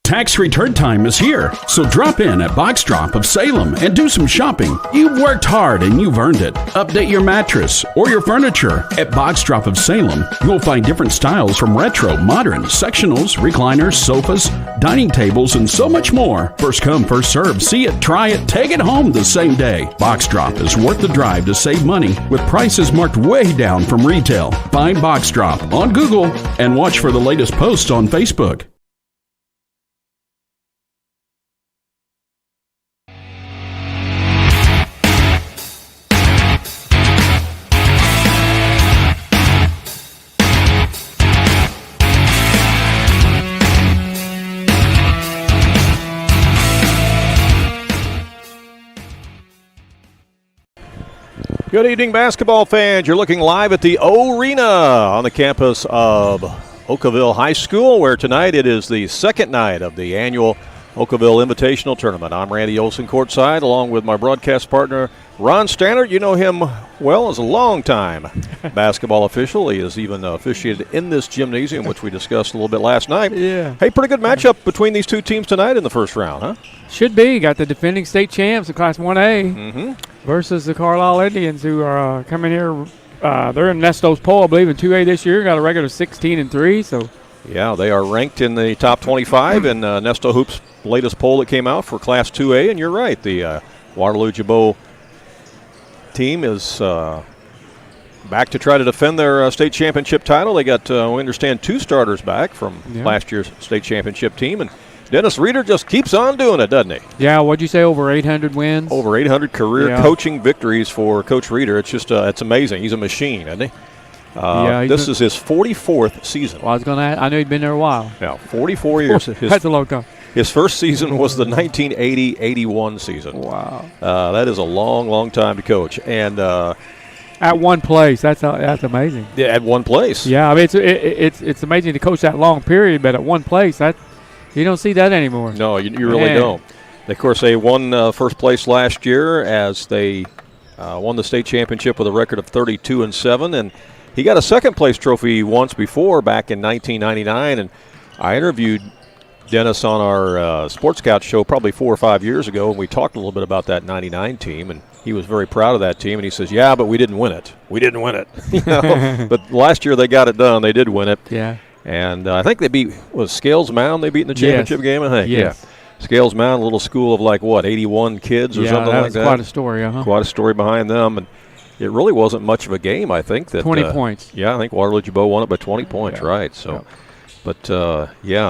Tax return time is here, so drop in at Box Drop of Salem and do some shopping. You've worked hard and you've earned it. Update your mattress or your furniture. At Box Drop of Salem, you'll find different styles from retro, modern, sectionals, recliners, sofas, dining tables, and so much more. First come, first serve. See it, try it, take it home the same day. Box Drop is worth the drive to save money with prices marked way down from retail. Find Box Drop on Google and watch for the latest posts on Facebook. Good evening, basketball fans. You're looking live at the Arena on the campus of Okawville High School, where tonight it is the second night of the annual Okawville Invitational Tournament. I'm Randy Olson courtside, along with my broadcast partner, Ron Stannard. You know him well as a long-time basketball official. He has even officiated in this gymnasium, which we discussed a little bit last night. Yeah. Hey, pretty good matchup between these two teams tonight in the first round, huh? Should be. Got the defending state champs in Class 1A versus the Carlyle Indians, who are coming here. They're in Nesto's poll, I believe, in 2A this year. Got a record of 16-3. So, yeah, they are ranked in the top 25 in Nesto Hoops' latest poll that came out for Class 2A. And you're right, the Waterloo Gibault team is back to try to defend their state championship title. They got, we understand, 2 starters back from last year's state championship team. And Dennis Reeder just keeps on doing it, doesn't he? Yeah, what'd you say, over 800 wins? Over 800 career coaching victories for Coach Reeder. It's just, it's amazing. He's a machine, isn't he? This is his 44th season. Well, I know he'd been there a while. Yeah, 44 years. That's a long time. His first season was the 1980-81 season. Wow. That is a long, long time to coach. And at one place, that's amazing. Yeah, at one place. Yeah, I mean, it's amazing to coach that long period, but at one place, you don't see that anymore. No, you really don't. Of course, they won first place last year as they won the state championship with a record of 32-7, and he got a second-place trophy once before, back in 1999, and I interviewed Dennis on our Sports Scout show probably 4 or 5 years ago, and we talked a little bit about that 99 team, and he was very proud of that team, and he says, yeah, but we didn't win it. We didn't win it. You know? But last year they got it done. They did win it. Yeah. And I think they beat, Scales Mound they beat in the championship game, I think? Yes. Yeah. Scales Mound, a little school of 81 kids or something like that. Yeah, quite a story, Quite a story behind them, and it really wasn't much of a game, I think. 20 points. Yeah, I think Waterloo Gibault won it by 20 points, right. So, But,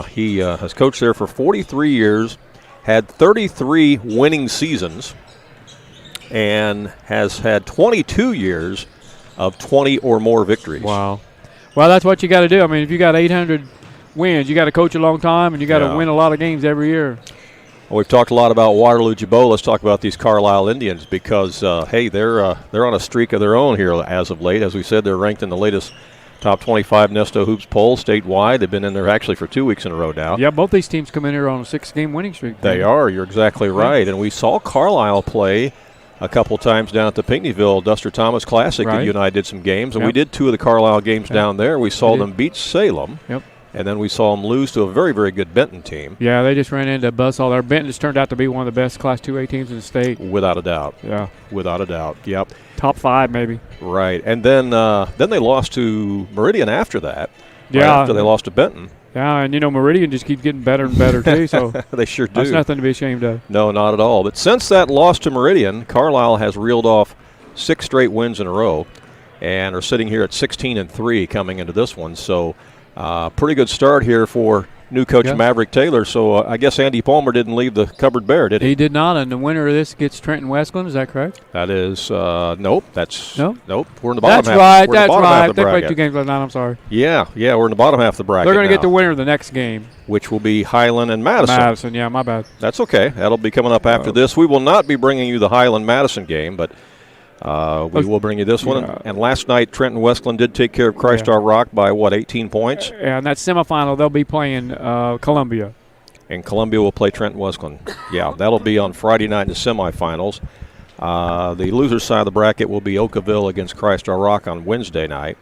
he has coached there for 43 years, had 33 winning seasons, and has had 22 years of 20 or more victories. Wow. Well, that's what you got to do. I mean, if you got 800 wins, you got to coach a long time, and you got to win a lot of games every year. Well, we've talked a lot about Waterloo Gibault. Let's talk about these Carlyle Indians because, hey, they're on a streak of their own here as of late. As we said, they're ranked in the latest top 25 Nesto Hoops poll statewide. They've been in there actually for 2 weeks in a row now. Yeah, both these teams come in here on a 6-game winning streak. They are. You're exactly right. And we saw Carlyle play a couple times down at the Pinckneyville Duster Thomas Classic. That you and I did some games, and we did 2 of the Carlyle games down there. We saw them beat Salem. Yep. And then we saw them lose to a very, very good Benton team. Yeah, they just ran into a buzzsaw there. Benton just turned out to be one of the best Class 2A teams in the state. Without a doubt. Yeah. Without a doubt. Yep. Top 5 maybe. Right. And then they lost to Meridian after that. Yeah. Right after they lost to Benton. Yeah, and Meridian just keeps getting better and better too. So they sure do. That's nothing to be ashamed of. No, not at all. But since that loss to Meridian, Carlyle has reeled off 6 straight wins in a row and are sitting here at 16-3 coming into this one. So pretty good start here for new coach Maverick Taylor. So I guess Andy Palmer didn't leave the cupboard bare, did he? He did not, and the winner of this gets Trenton Westland. Is that correct? That is nope. That's nope. We're in the bottom half. That's right. They played 2 games last night. I'm sorry. Yeah, we're in the bottom half of the bracket. They're going to get the winner of the next game, which will be Highland and Madison. Yeah, my bad. That's okay. That'll be coming up after this. We will not be bringing you the Highland-Madison game, but We will bring you this one. And last night, Trenton Westland did take care of Christ Our Rock by, 18 points? And that semifinal, they'll be playing Columbia. And Columbia will play Trenton Westland. Yeah, that'll be on Friday night in the semifinals. The loser's side of the bracket will be Okawville against Christ Our Rock on Wednesday night.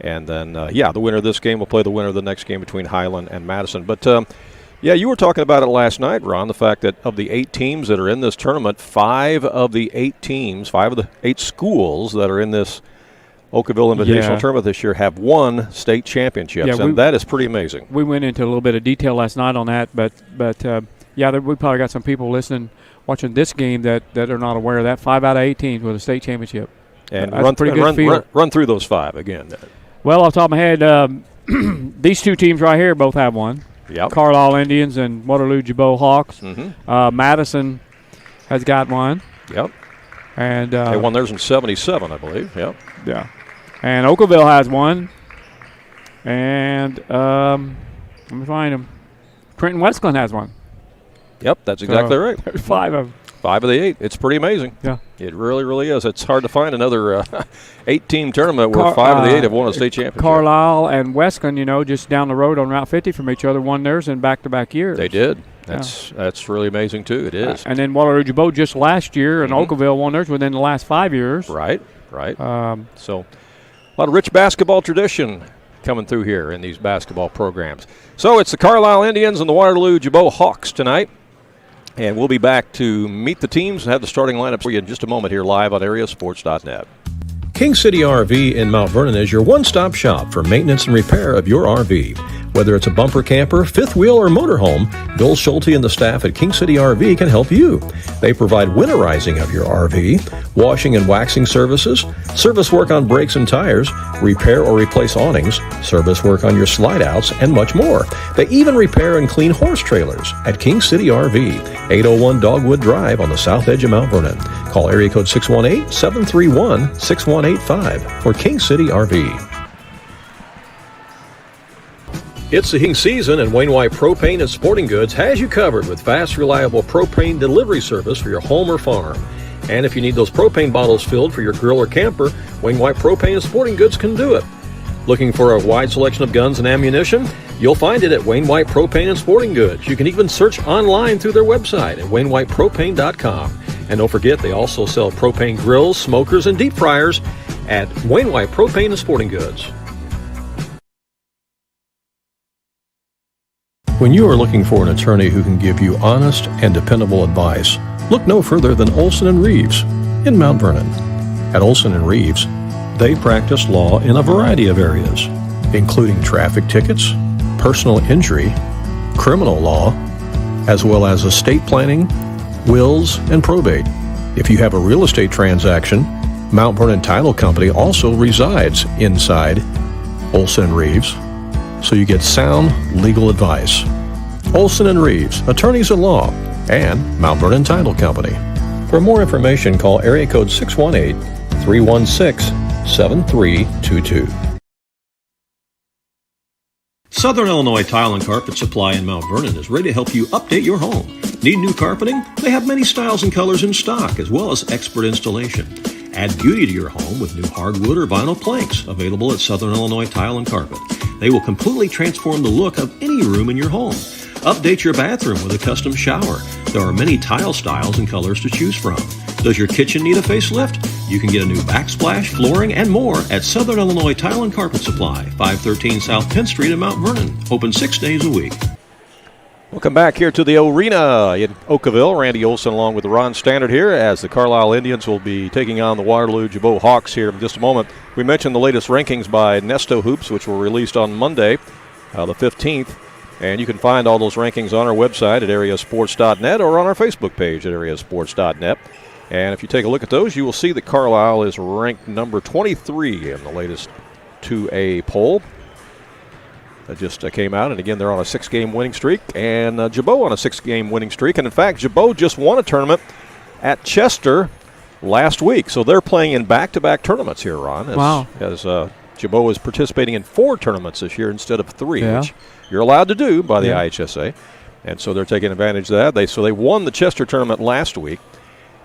And then, the winner of this game will play the winner of the next game between Highland and Madison. But, you were talking about it last night, Ron, the fact that of the 8 teams that are in this tournament, 5 of the 8 schools that are in this Okawville Invitational Tournament this year have won state championships, and that is pretty amazing. We went into a little bit of detail last night on that, but we probably got some people listening, watching this game that are not aware of that. 5 out of 8 teams with a state championship. And run through those 5 again. Well, off the top of my head, these 2 teams right here both have one. Yep. Carlyle Indians and Waterloo Gibault Hawks. Mm-hmm. Madison has got one. Yep. And they won theirs in 77, I believe. Yep. Yeah. And Okawville has one. And let me find them. Trenton Westland has one. Yep, that's exactly right. There's 5 of them. 5 of the 8. It's pretty amazing. Yeah. It really, really is. It's hard to find another 8-team tournament where 5 of the 8 have won a state championship. Carlyle and Westland, just down the road on Route 50 from each other, won theirs in back-to-back years. They did. That's really amazing, too. It is. And then Waterloo Gibault just last year, and Okawville won theirs within the last 5 years. Right. So a lot of rich basketball tradition coming through here in these basketball programs. So it's the Carlyle Indians and the Waterloo Gibault Hawks tonight. And we'll be back to meet the teams and have the starting lineup for you in just a moment here live on AreaSports.net. King City RV in Mount Vernon is your one-stop shop for maintenance and repair of your RV. Whether it's a bumper camper, fifth wheel, or motorhome, Bill Schulte and the staff at King City RV can help you. They provide winterizing of your RV, washing and waxing services, service work on brakes and tires, repair or replace awnings, service work on your slide-outs, and much more. They even repair and clean horse trailers at King City RV, 801 Dogwood Drive on the south edge of Mount Vernon. Call area code 618-731-6185 for King City RV. It's the heating season, and Wainwright Propane and Sporting Goods has you covered with fast, reliable propane delivery service for your home or farm. And if you need those propane bottles filled for your grill or camper, Wainwright Propane and Sporting Goods can do it. Looking for a wide selection of guns and ammunition? You'll find it at Wainwright Propane and Sporting Goods. You can even search online through their website at wainwrightpropane.com. And don't forget, they also sell propane grills, smokers, and deep fryers at Wainwright Propane and Sporting Goods. When you are looking for an attorney who can give you honest and dependable advice, look no further than Olson & Reeves in Mount Vernon. At Olson & Reeves, they practice law in a variety of areas, including traffic tickets, personal injury, criminal law, as well as estate planning, wills, and probate. If you have a real estate transaction, Mount Vernon Title Company also resides inside Olson & Reeves, so you get sound legal advice. Olson & Reeves, attorneys at law, and Mount Vernon Title Company. For more information, call area code 618-316-7322. Southern Illinois Tile and Carpet Supply in Mount Vernon is ready to help you update your home. Need new carpeting? They have many styles and colors in stock, as well as expert installation. Add beauty to your home with new hardwood or vinyl planks available at Southern Illinois Tile and Carpet. They will completely transform the look of any room in your home. Update your bathroom with a custom shower. There are many tile styles and colors to choose from. Does your kitchen need a facelift? You can get a new backsplash, flooring, and more at Southern Illinois Tile and Carpet Supply, 513 South 10th Street in Mount Vernon. Open 6 days a week. Welcome back here to the arena in Okawville. Randy Olson along with Ron Standard here as the Carlyle Indians will be taking on the Waterloo Gibault Hawks here in just a moment. We mentioned the latest rankings by Nesto Hoops, which were released on Monday, the 15th. And you can find all those rankings on our website at AreaSports.net or on our Facebook page at AreaSports.net. And if you take a look at those, you will see that Carlyle is ranked number 23 in the latest 2A poll. That just came out, and again, they're on a 6-game winning streak, and Gibault on a 6-game winning streak. And in fact, Gibault just won a tournament at Chester last week, so they're playing in back-to-back tournaments here, Ron. As Gibault is participating in 4 tournaments this year instead of 3, which you're allowed to do by the IHSA, and so they're taking advantage of that. They won the Chester tournament last week,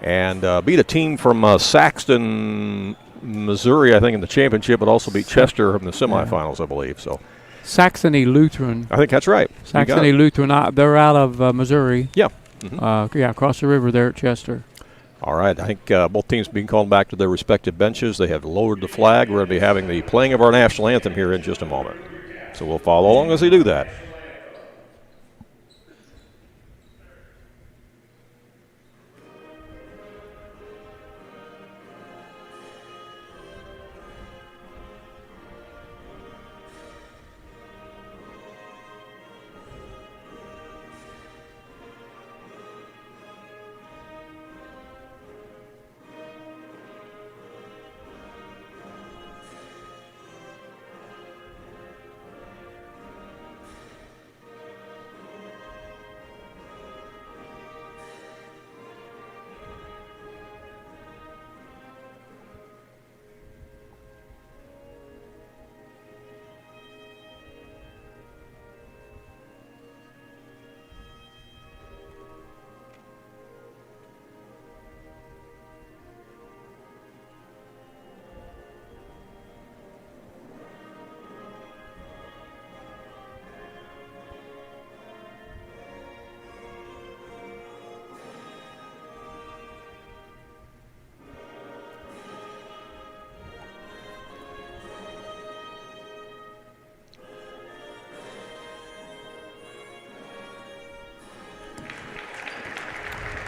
and beat a team from Saxton, Missouri, I think, in the championship, but also beat Chester in the semifinals, I believe. So Saxony Lutheran. I think that's right. Saxony Lutheran. They're out of Missouri. Yeah. Across the river there at Chester. All right. I think both teams being called back to their respective benches. They have lowered the flag. We're going to be having the playing of our national anthem here in just a moment. So we'll follow along as they do that.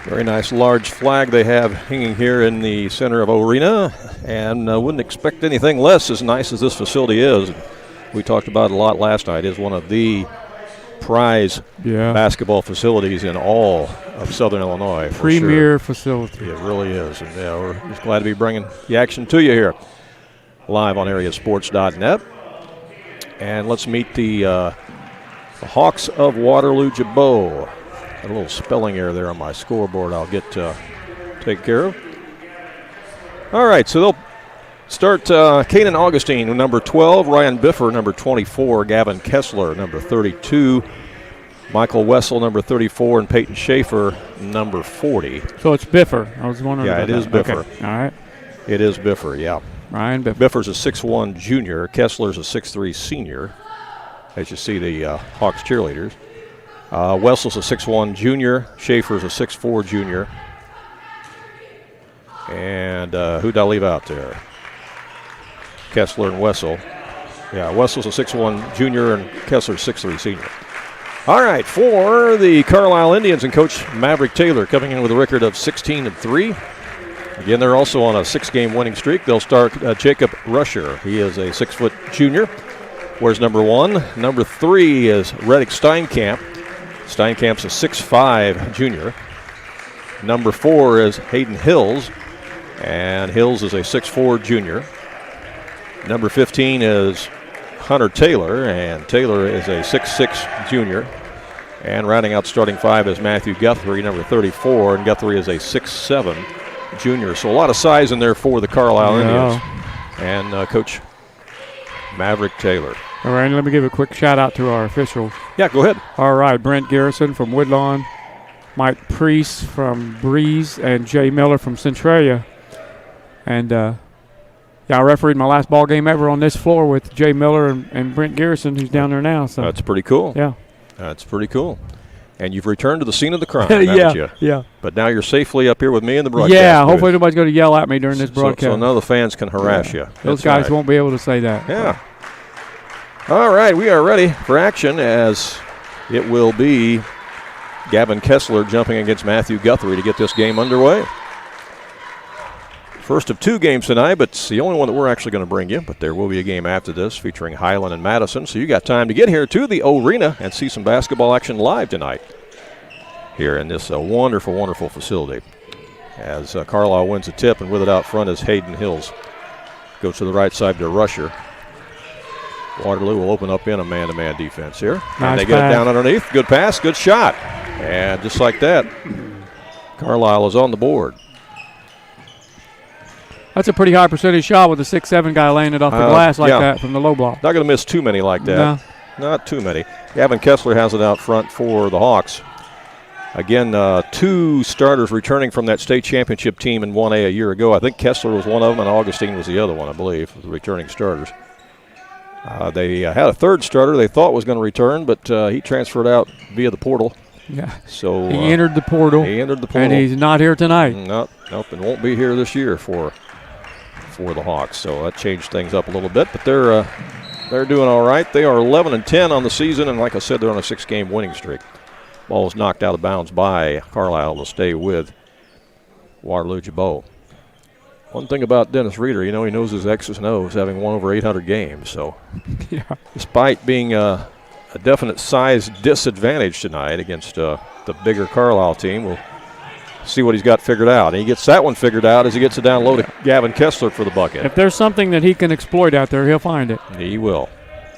Very nice large flag they have hanging here in the center of Arena, and wouldn't expect anything less as nice as this facility is. We talked about it a lot last night. It is one of the prize basketball facilities in all of Southern Illinois. Premier facility. It really is, and we're just glad to be bringing the action to you here live on AreaSports.net. And let's meet the Hawks of Waterloo Gibault. A little spelling error there on my scoreboard I'll get taken care of. All right, so they'll start Kanan Augustine, number 12, Ryan Biffer, number 24, Gavin Kessler, number 32, Michael Wessel, number 34, and Peyton Schaefer, number 40. So it's Biffer. I was wondering Yeah, about it is that. Biffer. Okay. All right. It is Biffer, yeah. Ryan Biffer. Biffer's a 6'1 junior. Kessler's a 6'3 senior, as you see the Hawks cheerleaders. Wessel's a 6'1 junior. Schaefer's a 6'4 junior. And who did I leave out there? Kessler and Wessel. Yeah, Wessel's a 6'1 junior and Kessler's 6'3 senior. All right, for the Carlyle Indians and Coach Maverick Taylor coming in with a record of 16-3. Again, they're also on a 6-game winning streak. They'll start Jacob Rusher. He is a 6-foot junior. Where's number 1? Number 3 is Reddick Steinkamp. Steinkamp's a 6'5 junior. Number 4 is Hayden Hills, and Hills is a 6'4 junior. Number 15 is Hunter Taylor, and Taylor is a 6'6 junior. And rounding out starting 5 is Matthew Guthrie, number 34, and Guthrie is a 6'7 junior. So a lot of size in there for the Carlyle Indians. And Coach Maverick Taylor. All right, let me give a quick shout out to our officials. Yeah, go ahead. All right, Brent Garrison from Woodlawn, Mike Priest from Breeze, and Jay Miller from Centralia. And I refereed my last ball game ever on this floor with Jay Miller and Brent Garrison, who's down there now. So that's pretty cool. Yeah. That's pretty cool. And you've returned to the scene of the crime, haven't you? Yeah. But now you're safely up here with me in the broadcast. Yeah, hopefully nobody's going to yell at me during this broadcast. So none of the fans can harass you. Those guys won't be able to say that. Yeah. All right, we are ready for action as it will be Gavin Kessler jumping against Matthew Guthrie to get this game underway. First of 2 games tonight, but it's the only one that we're actually going to bring you. But there will be a game after this featuring Highland and Madison. So you got time to get here to the Arena and see some basketball action live tonight here in this wonderful, wonderful facility. As Carlyle wins the tip, and with it out front is Hayden Hills. Goes to the right side to Rusher. Waterloo will open up in a man-to-man defense here. Nice and they get it down underneath. Good pass, good shot. And just like that, Carlyle is on the board. That's a pretty high percentage shot with the 6'7 guy laying it off the glass like that from the low block. Not going to miss too many like that. No. Not too many. Gavin Kessler has it out front for the Hawks. Again, 2 starters returning from that state championship team in 1A a year ago. I think Kessler was one of them, and Augustine was the other one, I believe, the returning starters. They had a third starter they thought was going to return, but he transferred out via the portal. Yeah. So he entered the portal. And he's not here tonight. Nope, and won't be here this year for the Hawks. So that changed things up a little bit, but they're doing all right. They are 11-10 on the season, and like I said, they're on a 6-game winning streak. Ball was knocked out of bounds by Carlyle to stay with Waterloo Gibault. One thing about Dennis Reeder, he knows his X's and O's, having won over 800 games. So, yeah. Despite being a definite size disadvantage tonight against the bigger Carlyle team, we'll see what he's got figured out. And he gets that one figured out as he gets it down low to Gavin Kessler for the bucket. If there's something that he can exploit out there, he'll find it. He will.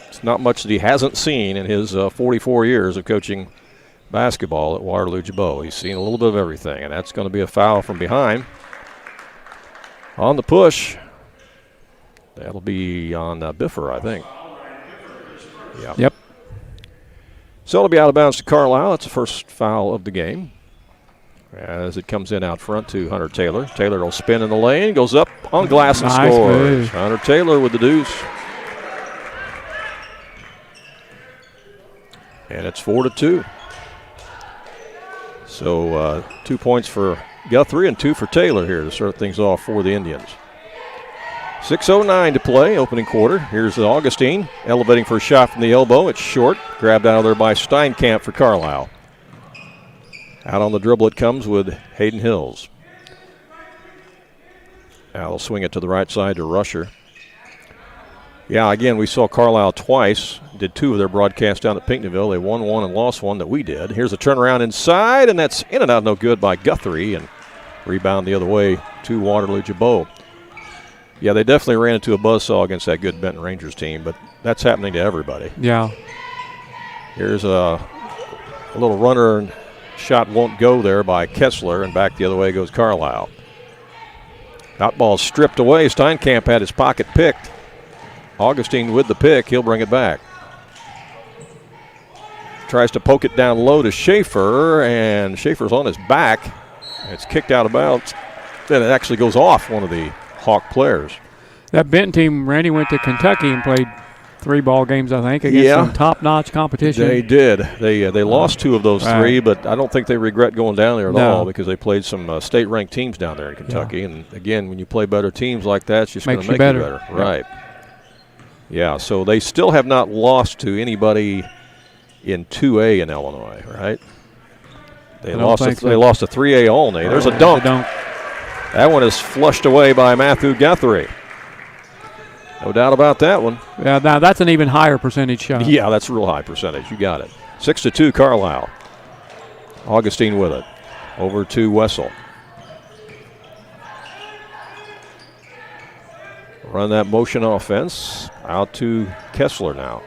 It's not much that he hasn't seen in his 44 years of coaching basketball at Waterloo Gibault. He's seen a little bit of everything, and that's going to be a foul from behind. On the push, that'll be on Biffer, I think. Yeah. Yep. So it'll be out of bounds to Carlyle. That's the first foul of the game. As it comes in out front to Hunter Taylor. Taylor will spin in the lane, goes up on glass and scores. Move. Hunter Taylor with the deuce. And it's 4-2. So 2 points for Guthrie and 2 for Taylor here to start things off for the Indians. 6:09 to play, opening quarter. Here's Augustine elevating for a shot from the elbow. It's short, grabbed out of there by Steinkamp for Carlyle. Out on the dribble it comes with Hayden Hills. Now they'll swing it to the right side to Rusher. Yeah, again, we saw Carlyle twice, did 2 of their broadcasts down at Pinckneyville. They won 1 and lost 1 that we did. Here's a turnaround inside, and that's in and out no good by Guthrie, and rebound the other way to Waterloo Gibault. Yeah, they definitely ran into a buzzsaw against that good Benton Rangers team, but that's happening to everybody. Yeah. Here's a little runner, and shot won't go there by Kessler, and back the other way goes Carlyle. That ball stripped away. Steinkamp had his pocket picked. Augustine with the pick. He'll bring it back. Tries to poke it down low to Schaefer, and Schaefer's on his back. It's kicked out of bounds. Then it actually goes off one of the Hawk players. That Benton team, Randy, went to Kentucky and played 3 ball games, I think, against some top-notch competition. They did. They lost 2 of those 3, but I don't think they regret going down there at all because they played some state-ranked teams down there in Kentucky. Yeah. And, again, when you play better teams like that, it's just going to make you better. Yeah. Right. Yeah, so they still have not lost to anybody in 2A in Illinois, right? They lost to 3A Olney. There's a dunk. That one is flushed away by Matthew Guthrie. No doubt about that one. Yeah, now that's an even higher percentage shot. Yeah, that's a real high percentage. You got it. 6-2 Carlyle. Augustine with it. Over to Wessel. Run that motion offense. Out to Kessler now.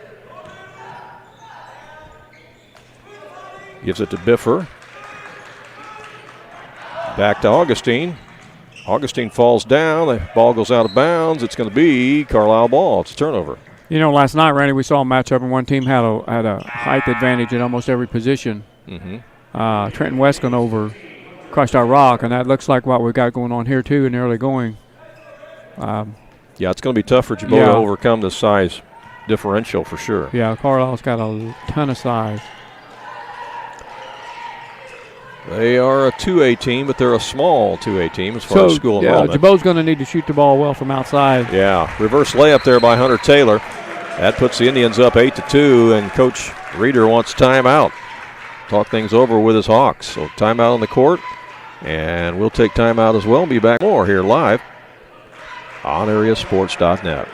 Gives it to Biffer. Back to Augustine. Augustine falls down. The ball goes out of bounds. It's going to be Carlyle ball. It's a turnover. You know, last night, Randy, we saw a matchup, and one team had a height advantage in almost every position. Mm-hmm. Trenton Weston over Crushed Our Rock, and that looks like what we've got going on here, too, in the early going. Yeah, it's going to be tough for Gibault to overcome the size differential for sure. Yeah, Carlisle's got a ton of size. They are a 2A team, but they're a small 2A team as far as school enrollment. Yeah, Gibault's going to need to shoot the ball well from outside. Yeah, reverse layup there by Hunter Taylor. That puts the Indians up 8-2, and Coach Reeder wants timeout. Talk things over with his Hawks. So timeout on the court, and we'll take timeout as well. Be back more here live on AreaSports.net.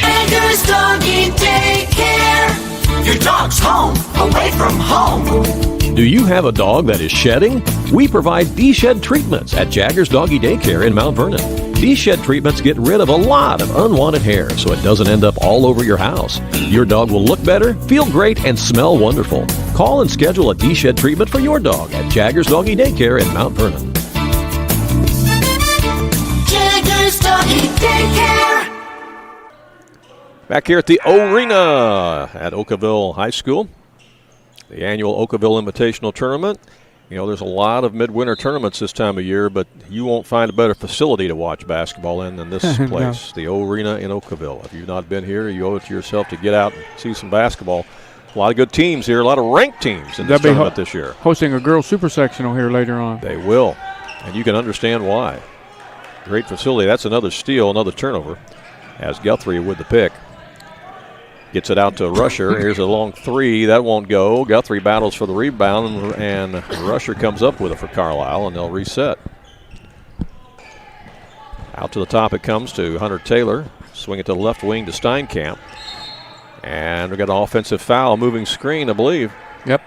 Anchor's Doggy Daycare. Your dog's home, away from home. Do you have a dog that is shedding? We provide D-Shed treatments at Jaggers Doggy Daycare in Mount Vernon. D-Shed treatments get rid of a lot of unwanted hair so it doesn't end up all over your house. Your dog will look better, feel great, and smell wonderful. Call and schedule a D-Shed treatment for your dog at Jaggers Doggy Daycare in Mount Vernon. Jaggers Doggy Daycare. Back here at the Arena at Okawville High School. The annual Okawville Invitational Tournament. You know, there's a lot of midwinter tournaments this time of year, but you won't find a better facility to watch basketball in than this place, the Arena in Okawville. If you've not been here, you owe it to yourself to get out and see some basketball. A lot of good teams here, a lot of ranked teams in this tournament this year. Hosting a girls' super sectional here later on. They will, and you can understand why. Great facility. That's another steal, another turnover, as Guthrie with the pick. Gets it out to Rusher. Here's a long three. That won't go. Guthrie battles for the rebound, and Rusher comes up with it for Carlyle, and they'll reset. Out to the top it comes to Hunter Taylor. Swing it to the left wing to Steinkamp. And we've got an offensive foul, moving screen, I believe. Yep.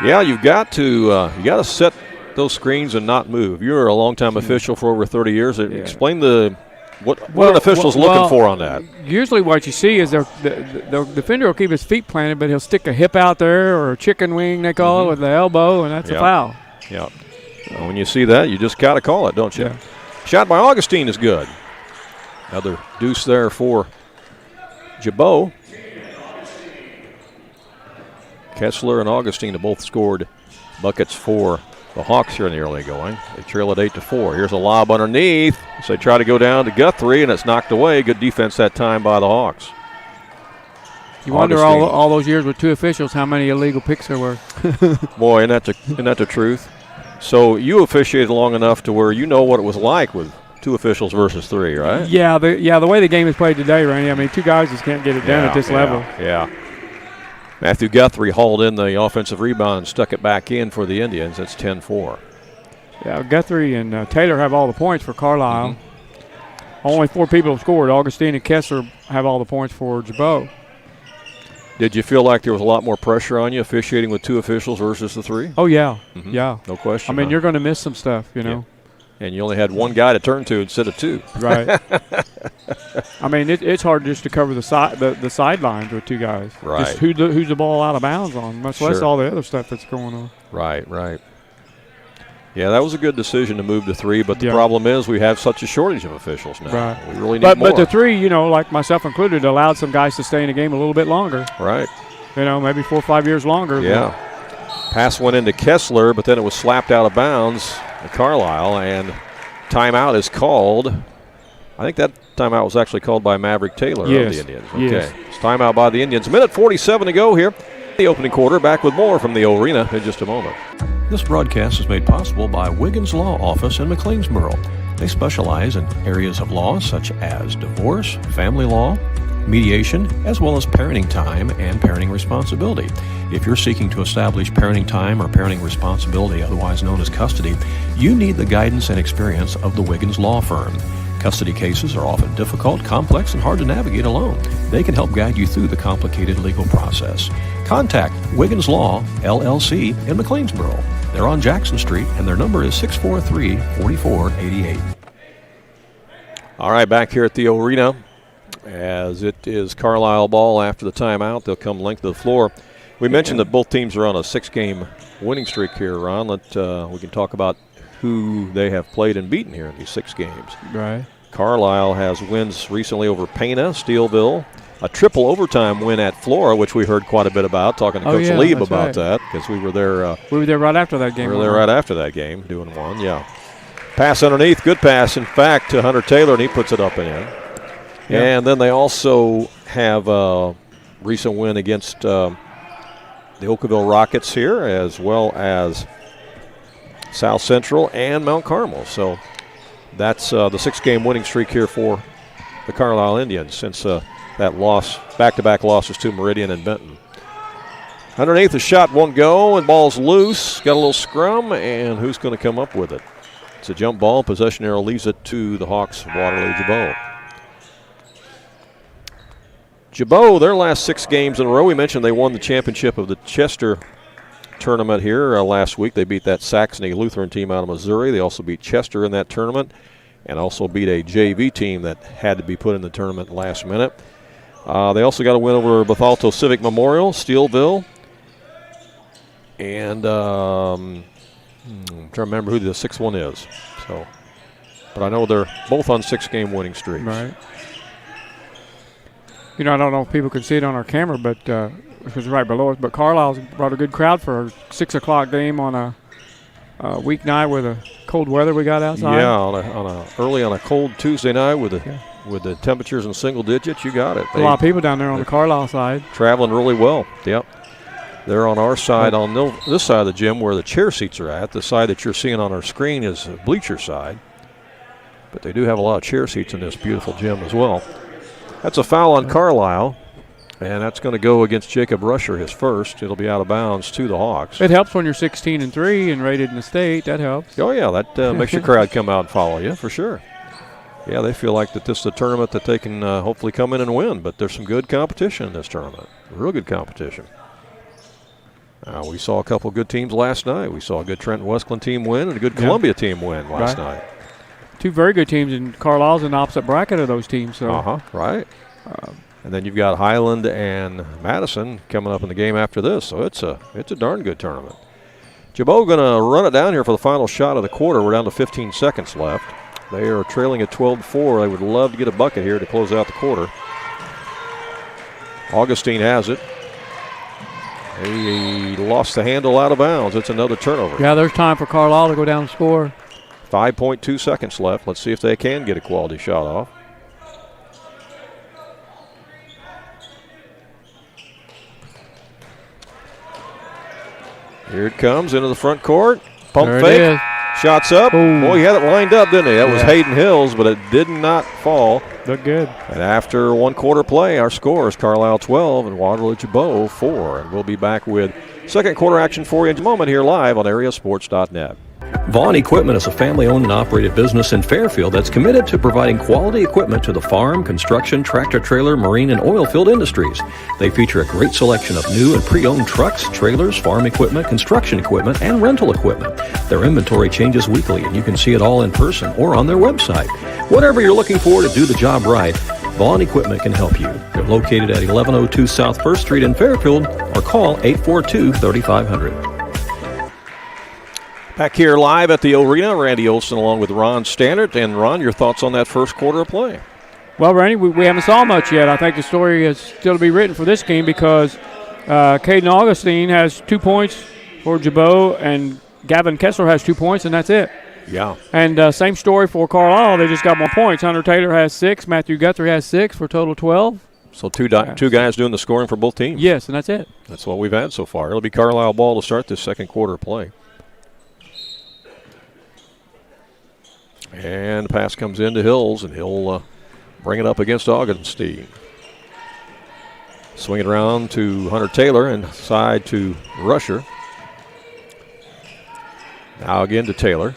Yeah, you've got to set those screens and not move. You're a longtime official for over 30 years. Explain what an official's looking for on that. Usually what you see is the defender will keep his feet planted, but he'll stick a hip out there or a chicken wing, they call it, with the elbow, and that's a foul. Yeah. When you see that, you just got to call it, don't you? Yeah. Shot by Augustine is good. Another deuce there for Gibault. Kessler and Augustine have both scored buckets for the Hawks here in the early going. They trail at 8-4. Here's a lob underneath. So they try to go down to Guthrie, and it's knocked away. Good defense that time by the Hawks. You wonder all those years with two officials how many illegal picks there were. Boy, isn't that the truth? So you officiated long enough to where you know what it was like with two officials versus three, right? Yeah, the way the game is played today, Randy, I mean, two guys just can't get it done at this level. Yeah. Matthew Guthrie hauled in the offensive rebound and stuck it back in for the Indians. It's 10-4. Yeah, Guthrie and Taylor have all the points for Carlyle. Only 4 people have scored. Augustine and Kessler have all the points for Gibault. Did you feel like there was a lot more pressure on you officiating with two officials versus the three? Oh, yeah. Yeah. No question. I mean, you're going to miss some stuff, you know. And you only had one guy to turn to instead of two. Right. I mean, it's hard just to cover the sidelines with two guys. Right. Just who's the ball out of bounds on, much less all the other stuff that's going on. Right. Yeah, that was a good decision to move to three, but the problem is we have such a shortage of officials now. Right. We really need more. But the three, you know, like myself included, allowed some guys to stay in the game a little bit longer. Right. You know, maybe 4 or 5 years longer. Yeah. Pass went into Kessler, but then it was slapped out of bounds at Carlyle, and timeout is called. I think that timeout was actually called by Maverick Taylor of the Indians. Okay. Yes. It's timeout by the Indians. Minute 47 to go here. The opening quarter. Back with more from the Arena in just a moment. This broadcast is made possible by Wiggins Law Office in McLeansboro. They specialize in areas of law such as divorce, family law, mediation, as well as parenting time and parenting responsibility. If you're seeking to establish parenting time or parenting responsibility, otherwise known as custody, you need the guidance and experience of the Wiggins Law Firm. Custody cases are often difficult, complex, and hard to navigate alone. They can help guide you through the complicated legal process. Contact Wiggins Law, LLC in McLeansboro. They're on Jackson Street, and their number is 643-4488. All right, back here at the Arena, as it is Carlyle ball after the timeout. They'll come length of the floor. We mentioned that both teams are on a 6-game winning streak here, Ron. We can talk about who they have played and beaten here in these 6 games. Right. Carlyle has wins recently over Pana, Steelville, a triple overtime win at Flora, which we heard quite a bit about, talking to Coach Lieb about that, because we were there. We were there right after that game. We were there right after that game, doing one, Pass underneath, good pass, in fact, to Hunter Taylor, and he puts it up and in. And then they also have a recent win against the Okawville Rockets here, as well as South Central and Mount Carmel. So that's the 6-game winning streak here for the Carlyle Indians since that loss, back-to-back losses to Meridian and Benton. Underneath, the shot won't go, and ball's loose. Got a little scrum, and who's going to come up with it? It's a jump ball. Possession arrow leaves it to the Hawks, Waterloo Gibault. Gibault, their last 6 games in a row, we mentioned they won the championship of the Chester tournament here last week. They beat that Saxony Lutheran team out of Missouri. They also beat Chester in that tournament and also beat a JV team that had to be put in the tournament last minute. They also got a win over Bethalto Civic Memorial, Steelville. And I'm trying to remember who the 6th one is. But I know they're both on 6-game winning streaks. Right. You know, I don't know if people can see it on our camera, but which was right below us. But Carlisle's brought a good crowd for a 6 o'clock game on a weeknight with the cold weather we got outside. Yeah, early on a cold Tuesday night with the temperatures in single digits. You got it. A lot of people down there on the Carlyle side. Traveling really well. Yep. They're on our side, on this side of the gym where the chair seats are at. The side that you're seeing on our screen is the bleacher side. But they do have a lot of chair seats in this beautiful gym as well. That's a foul on Carlyle, and that's going to go against Jacob Rusher, his first. It'll be out of bounds to the Hawks. It helps when you're 16-3 and rated in the state. That helps. Oh, yeah, that makes your crowd come out and follow you, for sure. Yeah, they feel like that this is a tournament that they can hopefully come in and win, but there's some good competition in this tournament, real good competition. We saw a couple good teams last night. We saw a good Trenton Westland team win and a good Columbia team win last night. Two very good teams, and Carlisle's in the opposite bracket of those teams. So. Right. And then you've got Highland and Madison coming up in the game after this, so it's a darn good tournament. Gibault going to run it down here for the final shot of the quarter. We're down to 15 seconds left. They are trailing at 12-4. They would love to get a bucket here to close out the quarter. Augustine has it. He lost the handle out of bounds. It's another turnover. Yeah, there's time for Carlyle to go down and score. 5.2 seconds left. Let's see if they can get a quality shot off. Here it comes into the front court. Pump there fake. Shots up. Ooh. Boy, he had it lined up, didn't he? That was Hayden Hills, but it did not fall. Looked good. And after one quarter play, our score is Carlyle 12 and Waterloo Gibault 4. And we'll be back with second quarter action for you in a moment here live on AreaSports.net. Vaughn Equipment is a family-owned and operated business in Fairfield that's committed to providing quality equipment to the farm, construction, tractor-trailer, marine, and oil field industries. They feature a great selection of new and pre-owned trucks, trailers, farm equipment, construction equipment, and rental equipment. Their inventory changes weekly, and you can see it all in person or on their website. Whatever you're looking for to do the job right, Vaughn Equipment can help you. They're located at 1102 South 1st Street in Fairfield, or call 842-3500. Back here live at the arena, Randy Olson along with Ron Stannard. And Ron, your thoughts on that first quarter of play? Well, Randy, we haven't saw much yet. I think the story is still to be written for this game because Caden Augustine has 2 points for Gibault, and Gavin Kessler has 2 points, and that's it. Yeah. And same story for Carlyle. They just got more points. Hunter Taylor has 6. Matthew Guthrie has 6 for a total 12. So two guys doing the scoring for both teams. Yes, and that's it. That's what we've had so far. It'll be Carlyle ball to start this second quarter of play. And the pass comes into Hills, and he'll bring it up against Augustine. Swing it around to Hunter Taylor and side to Rusher. Now again to Taylor.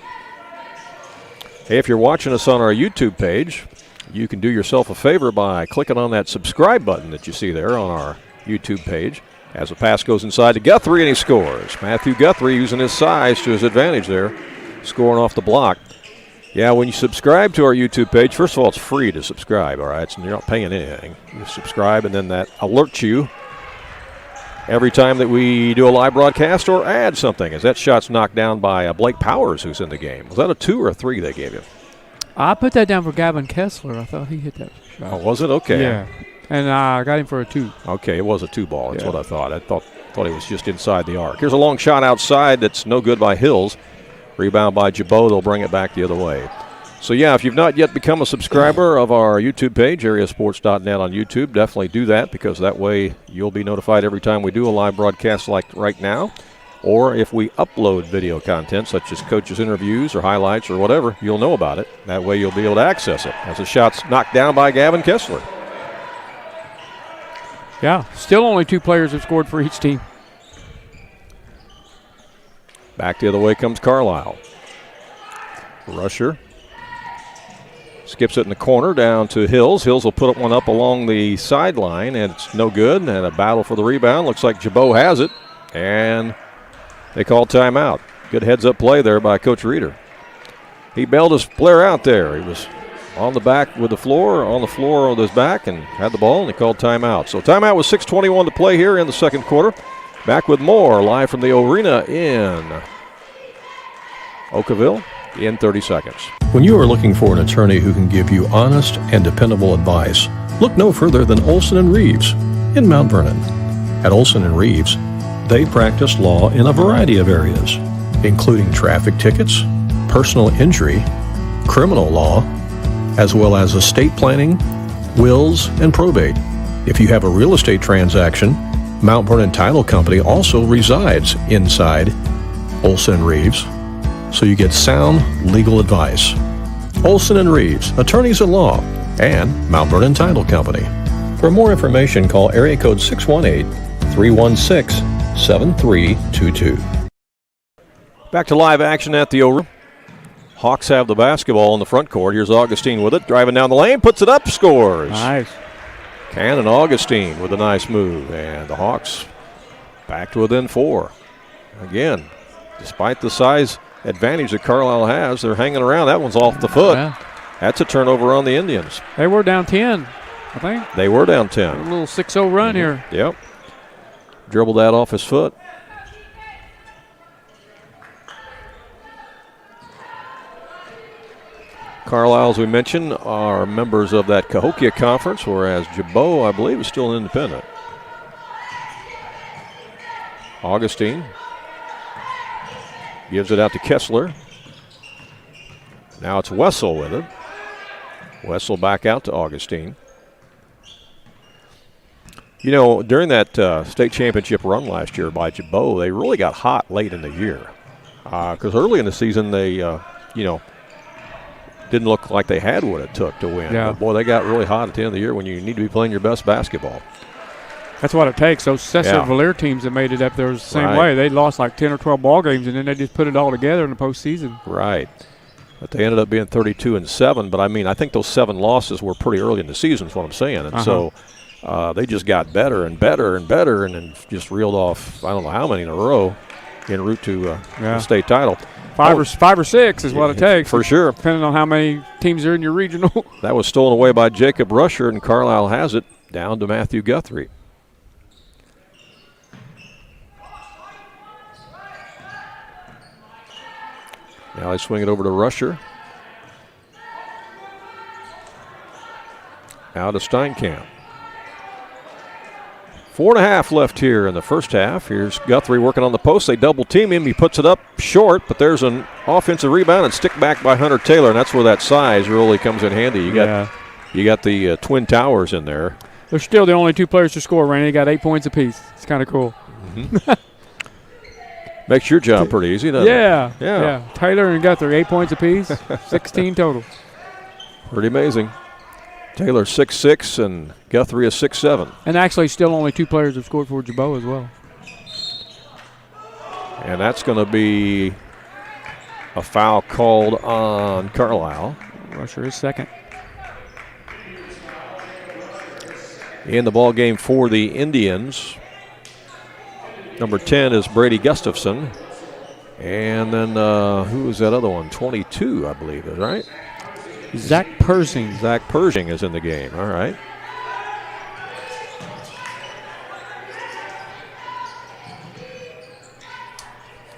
Hey, if you're watching us on our YouTube page, you can do yourself a favor by clicking on that subscribe button that you see there on our YouTube page. As the pass goes inside to Guthrie, and he scores. Matthew Guthrie using his size to his advantage there, scoring off the block. Yeah, when you subscribe to our YouTube page, first of all, it's free to subscribe, all right? So you're not paying anything. You subscribe, and then that alerts you every time that we do a live broadcast or add something, as that shot's knocked down by Blake Powers, who's in the game. Was that a 2 or a 3 they gave you? I put that down for Gavin Kessler. I thought he hit that shot. Oh, was it? Okay. Yeah, and I got him for a 2. Okay, it was a 2 ball. That's what I thought. I thought it was just inside the arc. Here's a long shot outside that's no good by Hills. Rebound by Gibault. They'll bring it back the other way. So, yeah, if you've not yet become a subscriber of our YouTube page, AreaSports.net on YouTube, definitely do that, because that way you'll be notified every time we do a live broadcast like right now. Or if we upload video content, such as coaches' interviews or highlights or whatever, you'll know about it. That way you'll be able to access it. As the shot's knocked down by Gavin Kessler. Yeah, still only 2 players have scored for each team. Back the other way comes Carlyle. Rusher skips it in the corner down to Hills. Hills will put one up along the sideline, and it's no good. And a battle for the rebound. Looks like Gibault has it, and they call timeout. Good heads-up play there by Coach Reeder. He bailed his player out there. He was on the back with the floor, on the floor with his back, and had the ball, and he called timeout. So timeout with 6:21 to play here in the second quarter. Back with more live from the arena in Okawville in 30 seconds. When you are looking for an attorney who can give you honest and dependable advice, look no further than Olson & Reeves in Mount Vernon. At Olson and Reeves, they practice law in a variety of areas, including traffic tickets, personal injury, criminal law, as well as estate planning, wills, and probate. If you have a real estate transaction, Mount Vernon Title Company also resides inside Olson and Reeves, so you get sound legal advice. Olson and Reeves, attorneys at law, and Mount Vernon Title Company. For more information, call area code 618-316-7322. Back to live action at the O. Hawks have the basketball in the front court. Here's Augustine with it, driving down the lane, puts it up, scores. Nice. Cannon Augustine with a nice move, and the Hawks back to within 4. Again, despite the size advantage that Carlyle has, they're hanging around. That one's off the foot. Yeah. That's a turnover on the Indians. They were down 10, I think. They were down 10. A little 6-0 run here. Yep. Dribbled that off his foot. Carlyle, as we mentioned, are members of that Cahokia Conference, whereas Gibault, I believe, is still an independent. Augustine gives it out to Kessler. Now it's Wessel with it. Wessel back out to Augustine. You know, during that state championship run last year by Gibault, they really got hot late in the year. Because early in the season, they, didn't look like they had what it took to win. Yeah. But boy, they got really hot at the end of the year when you need to be playing your best basketball. That's what it takes. Those Cesar-Valier teams that made it up there was the same way. They lost like 10 or 12 ball games, and then they just put it all together in the postseason. Right. But they ended up being 32-7. But, I think those 7 losses were pretty early in the season is what I'm saying. And so they just got better and better and better and then just reeled off I don't know how many in a row en route to the state title. Five or six is what it takes. For sure. Depending on how many teams are in your regional. That was stolen away by Jacob Rusher, and Carlyle has it down to Matthew Guthrie. Now they swing it over to Rusher. Now to Steinkamp. 4.5 left here in the first half. Here's Guthrie working on the post. They double team him. He puts it up short, but there's an offensive rebound and stick back by Hunter Taylor, and that's where that size really comes in handy. You got the Twin Towers in there. They're still the only 2 players to score, Randy. They got 8 points apiece. It's kind of cool. Mm-hmm. Makes your job pretty easy, doesn't it? Yeah. Taylor and Guthrie, 8 points apiece, 16 total. Pretty amazing. Taylor 6'6", and Guthrie is 6'7". And actually still only 2 players have scored for Gibault as well. And that's going to be a foul called on Carlyle. Rusher is second. In the ball game for the Indians, number 10 is Brady Gustafson. And then who is that other one? 22, I believe, is right? Zach Persing. Zach Persing is in the game. All right.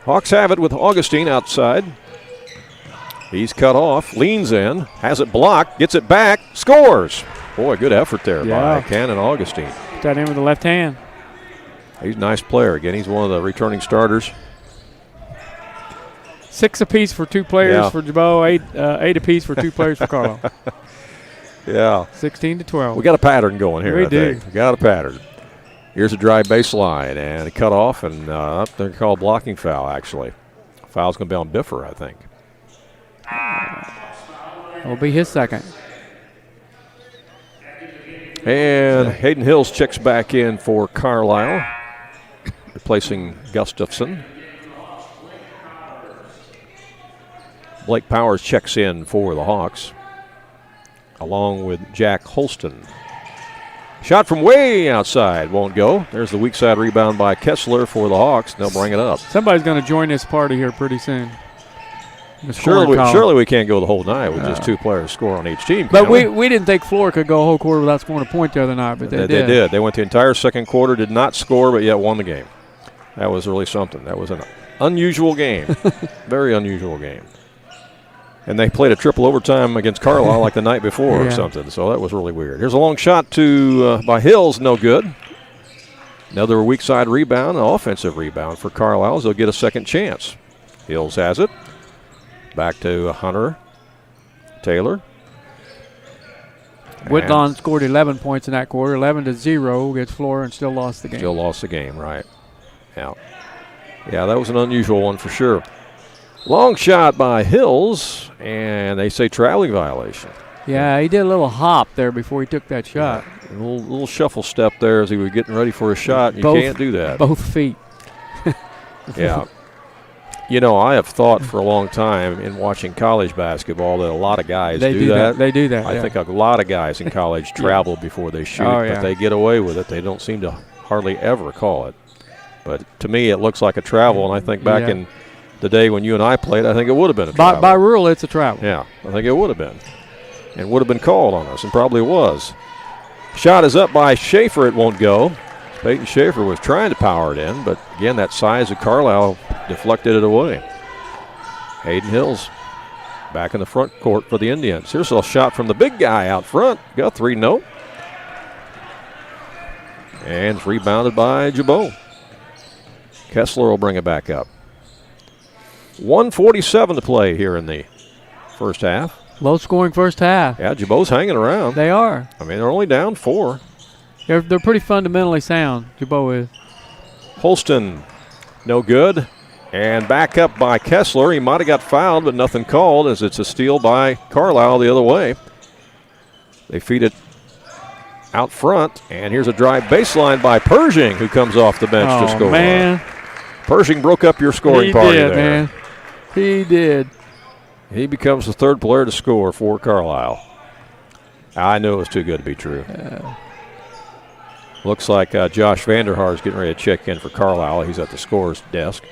Hawks have it with Augustine outside. He's cut off, leans in, has it blocked, gets it back, scores. Boy, good effort there by Cannon Augustine. Put that in with the left hand. He's a nice player. Again, he's one of the returning starters. 6 apiece for 2 players for Gibault, 8 apiece for 2 players for Carlyle. Yeah. 16-12. We got a pattern going here, We I do. think. We got a pattern. Here's a drive baseline, and a cut off, and they're called blocking foul, actually. Foul's going to be on Biffer, I think. It'll be his second. And Hayden Hills checks back in for Carlyle, replacing Gustafson. Blake Powers checks in for the Hawks, along with Jack Holston. Shot from way outside, won't go. There's the weak side rebound by Kessler for the Hawks. They'll bring it up. Somebody's going to join this party here pretty soon. Surely we can't go the whole night with just 2 players score on each team. But we didn't think Florida could go a whole quarter without scoring a point the other night, but they did. They did. They went the entire second quarter, did not score, but yet won the game. That was really something. That was an unusual game. Very unusual game. And they played a triple overtime against Carlyle like the night before or something. So that was really weird. Here's a long shot by Hills, no good. Another weak side rebound, an offensive rebound for Carlyle as they'll get a second chance. Hills has it. Back to Hunter. Taylor. Woodlawn scored 11 points in that quarter, 11-0 against Flora, and still lost the game. Still lost the game, right. Yeah. Yeah, that was an unusual one for sure. Long shot by Hills, and they say traveling violation. Yeah, he did a little hop there before he took that shot. A little shuffle step there as he was getting ready for a shot. You can't do that. Both feet. Yeah. You know, I have thought for a long time in watching college basketball that a lot of guys do that. They do that. I think a lot of guys in college travel before they shoot, but they get away with it. They don't seem to hardly ever call it. But to me, it looks like a travel, and I think back in the day when you and I played, I think it would have been a travel. By rule, it's a travel. Yeah, I think it would have been. And would have been called on us, and probably was. Shot is up by Schaefer. It won't go. Peyton Schaefer was trying to power it in, but again, that size of Carlyle deflected it away. Hayden Hills back in the front court for the Indians. Here's a shot from the big guy out front. Guthrie, no. And it's rebounded by Gibault. Kessler will bring it back up. 1:47 to play here in the first half. Low-scoring first half. Yeah, Gibault's hanging around. They are. I mean, they're only down 4. They're pretty fundamentally sound, Gibault is. Holston, no good. And back up by Kessler. He might have got fouled, but nothing called as it's a steal by Carlyle the other way. They feed it out front, and here's a drive baseline by Pershing, who comes off the bench to score. Man. Pershing broke up your scoring party there. Man. He did. He becomes the third player to score for Carlyle. I knew it was too good to be true. Looks like Josh Vanderhaar is getting ready to check in for Carlyle. He's at the scorer's desk.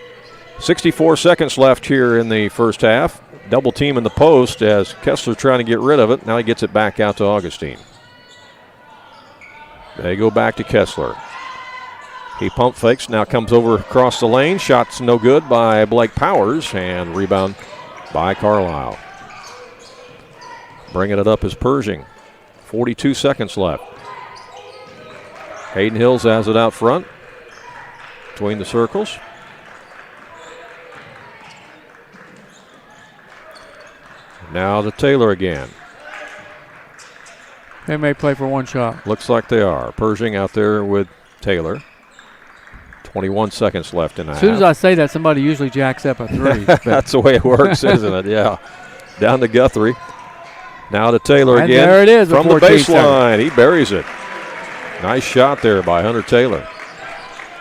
64 seconds left here in the first half. Double team in the post as Kessler's trying to get rid of it. Now he gets it back out to Augustine. They go back to Kessler. He pump fakes, now comes over across the lane. Shot's no good by Blake Powers, and rebound by Carlyle. Bringing it up is Pershing. 42 seconds left. Hayden Hills has it out front between the circles. Now to Taylor again. They may play for one shot. Looks like they are. Pershing out there with Taylor. 21 seconds left in the half. As soon as I say that, somebody usually jacks up a three. That's the way it works, isn't it? Yeah. Down to Guthrie. Now to Taylor and again. There it is. From the baseline. He buries it. Nice shot there by Hunter Taylor.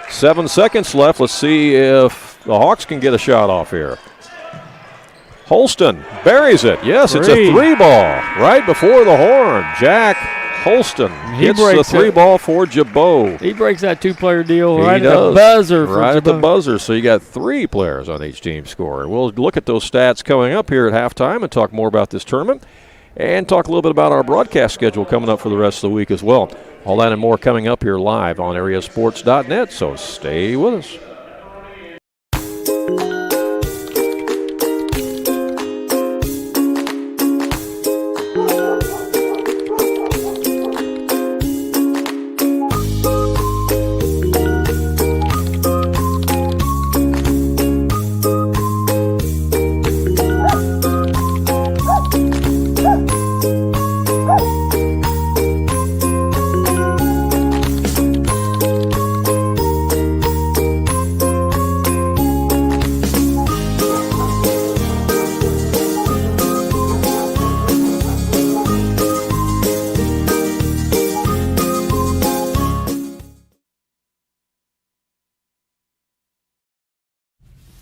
7 seconds left. Let's see if the Hawks can get a shot off here. Holston buries it. Yes, it's a 3-ball right before the horn. Jack Holston hits the 3-ball for Gibault. He breaks that two-player deal He right does. at the buzzer. Right at the buzzer. So you got 3 players on each team scoring. We'll look at those stats coming up here at halftime and talk more about this tournament and talk a little bit about our broadcast schedule coming up for the rest of the week as well. All that and more coming up here live on AreaSports.net, so stay with us.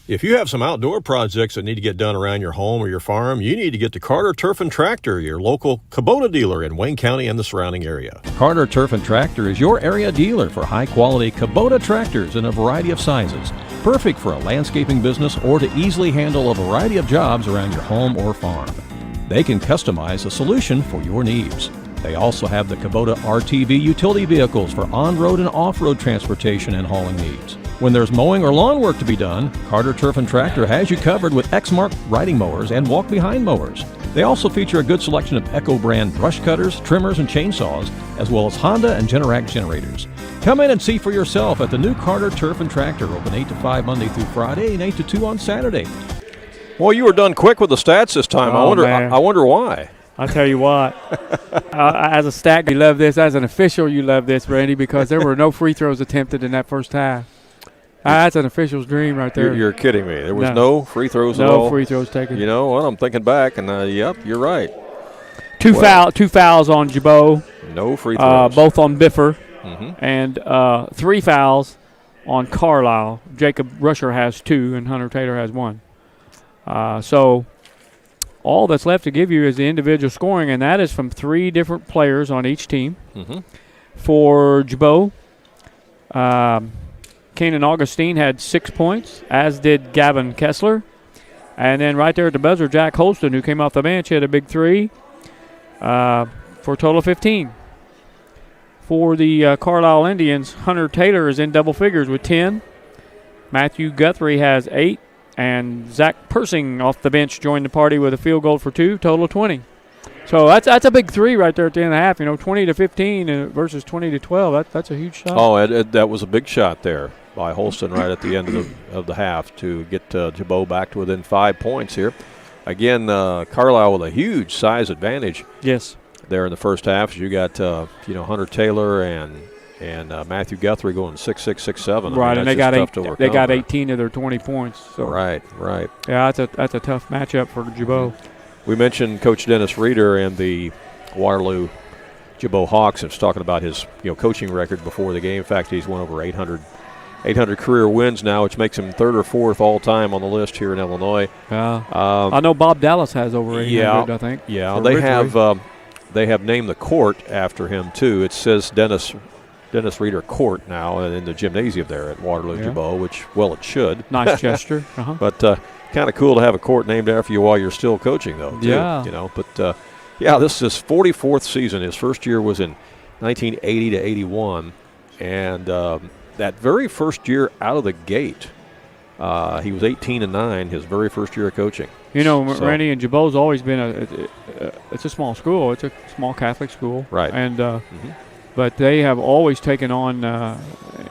If you have some outdoor projects that need to get done around your home or your farm, you need to get to Carter Turf and Tractor, your local Kubota dealer in Wayne County and the surrounding area. Carter Turf and Tractor is your area dealer for high-quality Kubota tractors in a variety of sizes, perfect for a landscaping business or to easily handle a variety of jobs around your home or farm. They can customize a solution for your needs. They also have the Kubota RTV utility vehicles for on-road and off-road transportation and hauling needs. When there's mowing or lawn work to be done, Carter Turf and Tractor has you covered with Exmark riding mowers and walk-behind mowers. They also feature a good selection of Echo brand brush cutters, trimmers, and chainsaws, as well as Honda and Generac generators. Come in and see for yourself at the new Carter Turf and Tractor, open 8 to 5 Monday through Friday and 8 to 2 on Saturday. Well, you were done quick with the stats this time. Oh, I wonder why. I'll tell you what. As a stat, you love this. As an official, you love this, Randy, because there were no free throws attempted in that first half. That's an official's dream right there. You're kidding me. There was no free throws at all? No free throws taken. You know what? I'm thinking back, and yep, you're right. Two fouls on Gibault. No free throws. Both on Biffer. And 3 fouls on Carlyle. Jacob Rusher has 2, and Hunter Taylor has 1. So all that's left to give you is the individual scoring, and that is from 3 different players on each team. For Gibault, Keenan Augustine had 6 points, as did Gavin Kessler. And then right there at the buzzer, Jack Holston, who came off the bench, had a big 3 for a total of 15. For the Carlisle Indians, Hunter Taylor is in double figures with 10. Matthew Guthrie has 8. And Zach Persing off the bench joined the party with a field goal for 2, total of 20. So that's a big 3 right there at the end of the half. 20 to 15 versus 20 to 12. That's a huge shot. Oh, that was a big shot there by Holston right at the end of the half to get Gibault back to within 5 points here. Again, Carlisle with a huge size advantage. Yes. There in the first half, you got Hunter Taylor and Matthew Guthrie going 6'6", 6'7". Right, and they got 18 of their 20 points. So. Right. Yeah, that's a tough matchup for Gibault. We mentioned Coach Dennis Reeder and the Waterloo Gibault Hawks. And was talking about his coaching record before the game. In fact, he's won over 800 career wins now, which makes him 3rd or 4th all time on the list here in Illinois. Yeah, I know Bob Dallas has over 800. I think. Yeah, they have named the court after him too. It says Dennis Reeder Court now in the gymnasium there at Waterloo Gibault, which, it should. Nice gesture. But kind of cool to have a court named after you while you're still coaching, though. Too, yeah. But, this is his 44th season. His first year was in 1980 to 81. And that very first year out of the gate, he was 18-9 his very first year of coaching. Randy, and Gibault's always been it's a small school. It's a small Catholic school. Right. And but they have always taken on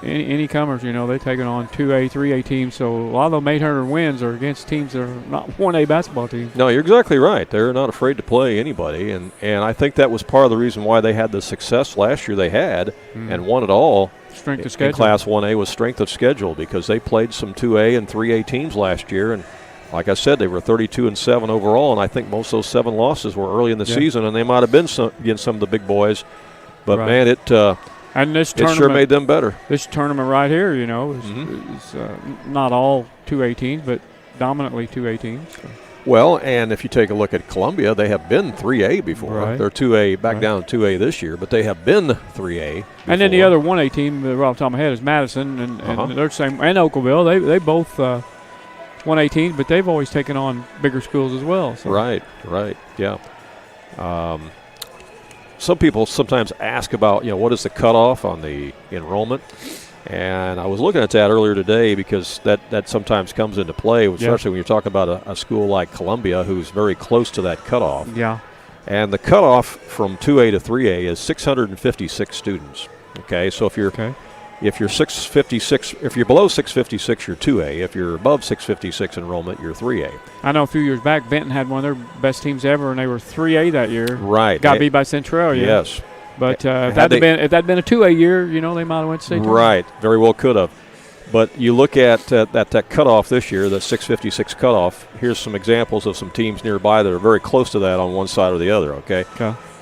any comers. They've taken on 2A, 3A teams. So a lot of them 800 wins are against teams that are not 1A basketball teams. No, you're exactly right. They're not afraid to play anybody. And I think that was part of the reason why they had the success last year they had and won it all. Strength of schedule. In Class 1A was strength of schedule because they played some 2A and 3A teams last year. And like I said, they were 32-7 overall. And I think most of those 7 losses were early in the season. And they might have been against some of the big boys. But, man, it sure made them better. This tournament right here, is not all 2A teams, but dominantly 2A teams. So. Well, and if you take a look at Columbia, they have been 3A before. Right. They're 2A, back down to 2A this year, but they have been 3A before. And then the other 1A team, right off the top of my head, is Madison, and they're the same, and Okawville. They both 1A teams, but they've always taken on bigger schools as well. So. Right, yeah. Some people sometimes ask about, what is the cutoff on the enrollment? And I was looking at that earlier today because that sometimes comes into play, especially when you're talking about a school like Columbia who's very close to that cutoff. Yeah. And the cutoff from 2A to 3A is 656 students. Okay, so if you're 656, if you're below 656, you're 2A. If you're above 656 enrollment, you're 3A. I know a few years back, Benton had one of their best teams ever, and they were 3A that year. Right. Got beat by Centralia. Yes. But if that had been a 2A year, they might have went to state tournament. Right. Very well could have. But you look at that cutoff this year, the 656 cutoff. Here's some examples of some teams nearby that are very close to that on one side or the other. Okay.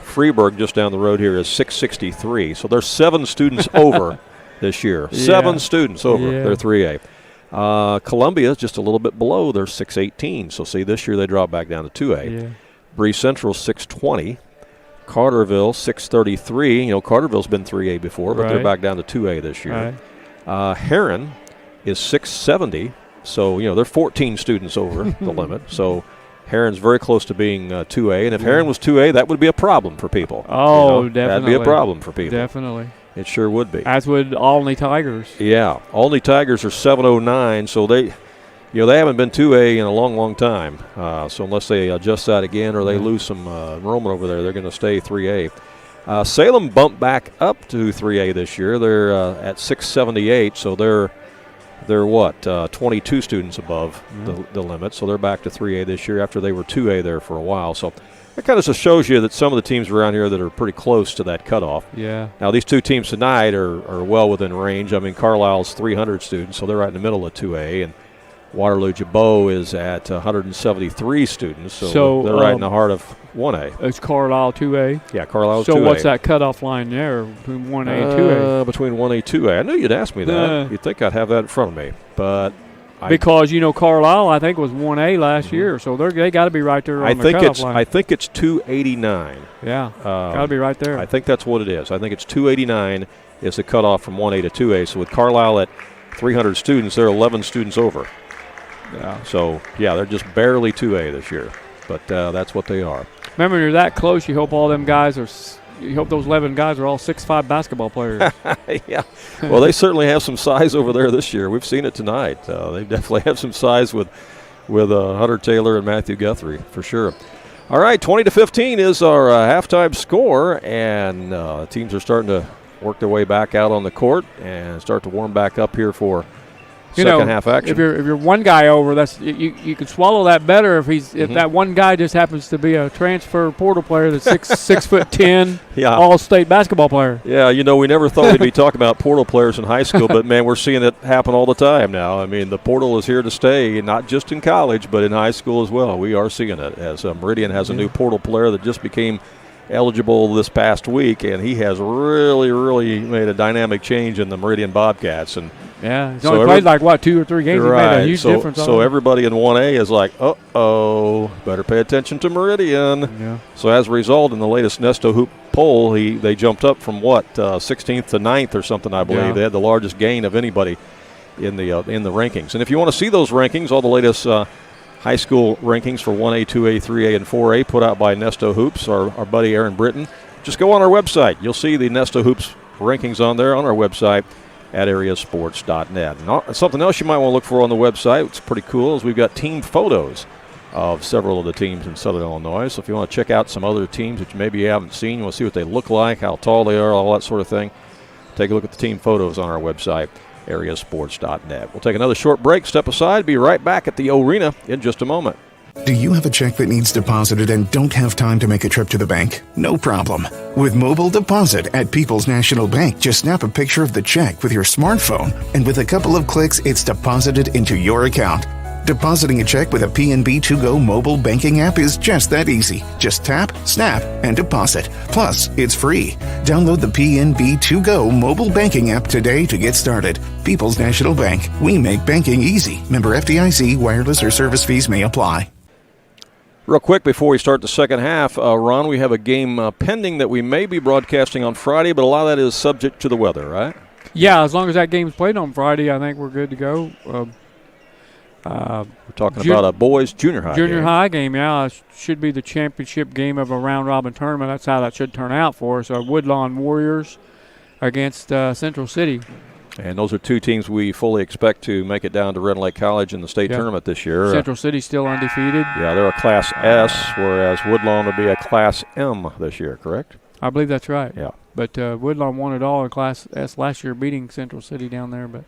Freeburg just down the road here is 663. So there's 7 students over this year. 7 students over. They're 3A. Columbia is just a little bit below. They're 618. So see, this year they drop back down to 2A. Yeah. Bree Central 620. Carterville 633. Carterville's been 3A before, but they're back down to 2A this year. Heron is 670. So, they're 14 students over the limit. So Heron's very close to being 2A. And if Heron was 2A, that would be a problem for people. Oh, definitely. That'd be a problem for people. Definitely. It sure would be. As would Olney Tigers. Yeah. Olney Tigers are 709. So they haven't been 2A in a long, long time. So unless they adjust that again or they lose some enrollment over there, they're going to stay 3A. Salem bumped back up to 3A this year. They're at 678, so they're 22 students above the limit, so they're back to 3A this year after they were 2A there for a while. So that kind of just shows you that some of the teams around here that are pretty close to that cutoff. Yeah. Now, these two teams tonight are well within range. I mean, Carlyle's 300 students, so they're right in the middle of 2A, and Waterloo Gibault is at 173 students, so they're right in the heart of 1A. It's Carlyle 2A. Yeah, Carlyle's 2A. So what's that cutoff line there between 1A and 2A? Between 1A and 2A. I knew you'd ask me that. You'd think I'd have that in front of me, but because Carlyle, I think, was 1A last year, so they got to be right there on the cutoff line. I think it's 289. Yeah, got to be right there. I think that's what it is. I think it's 289 is the cutoff from 1A to 2A. So with Carlyle at 300 students, they're 11 students over. Yeah. So, they're just barely 2A this year, but that's what they are. Remember, when you're that close, you hope all them guys you hope those 11 guys are all 6'5" basketball players. Yeah. Well, they certainly have some size over there this year. We've seen it tonight. They definitely have some size with Hunter Taylor and Matthew Guthrie, for sure. All right, 20-15 is our halftime score, and teams are starting to work their way back out on the court and start to warm back up here for second half action. If you're one guy over, that's you can swallow that better if that one guy just happens to be a transfer portal player that's 6'10", all-state basketball player. Yeah, we never thought we'd be talking about portal players in high school, but man, we're seeing it happen all the time now. I mean, the portal is here to stay, not just in college, but in high school as well. We are seeing it as Meridian has a new portal player that just became eligible this past week, and he has really, really made a dynamic change in the Meridian Bobcats. And he's only played like 2 or 3 games. Right. He made a huge difference. So everybody in 1A is like, better pay attention to Meridian. Yeah. So as a result, in the latest Nesto Hoop poll, they jumped up from 16th to 9th or something, I believe. Yeah. They had the largest gain of anybody in the rankings. And if you want to see those rankings, all the latest high school rankings for 1A, 2A, 3A, and 4A put out by Nesto Hoops, our buddy Aaron Britton. Just go on our website. You'll see the Nesto Hoops rankings on there on our website at AreaSports.net. And something else you might want to look for on the website, it's pretty cool, is we've got team photos of several of the teams in Southern Illinois. So if you want to check out some other teams that maybe you haven't seen, you want to see what they look like, how tall they are, all that sort of thing, take a look at the team photos on our website, AreaSports.net. We'll take another short break, step aside, be right back at the arena in just a moment. Do you have a check that needs deposited and don't have time to make a trip to the bank? No problem. With Mobile Deposit at People's National Bank, just snap a picture of the check with your smartphone, and with a couple of clicks, it's deposited into your account. Depositing a check with a PNB 2Go mobile banking app is just that easy. Just tap, snap, and deposit. Plus, it's free. Download the PNB 2Go mobile banking app today to get started. People's National Bank. We make banking easy. Member FDIC. Wireless or service fees may apply. Real quick before we start the second half, Ron, we have a game pending that we may be broadcasting on Friday, but a lot of that is subject to the weather, right? Yeah, as long as that game's played on Friday, I think we're good to go. We're talking about a boys junior high game. Yeah. It should be the championship game of a round-robin tournament. That's how that should turn out for us. Woodlawn Warriors against Central City. And those are two teams we fully expect to make it down to Red Lake College in the state tournament this year. Central City's still undefeated. Yeah, they're a Class S, whereas Woodlawn will be a Class M this year, correct? I believe that's right. Yeah. But Woodlawn won it all in Class S last year, beating Central City down there. But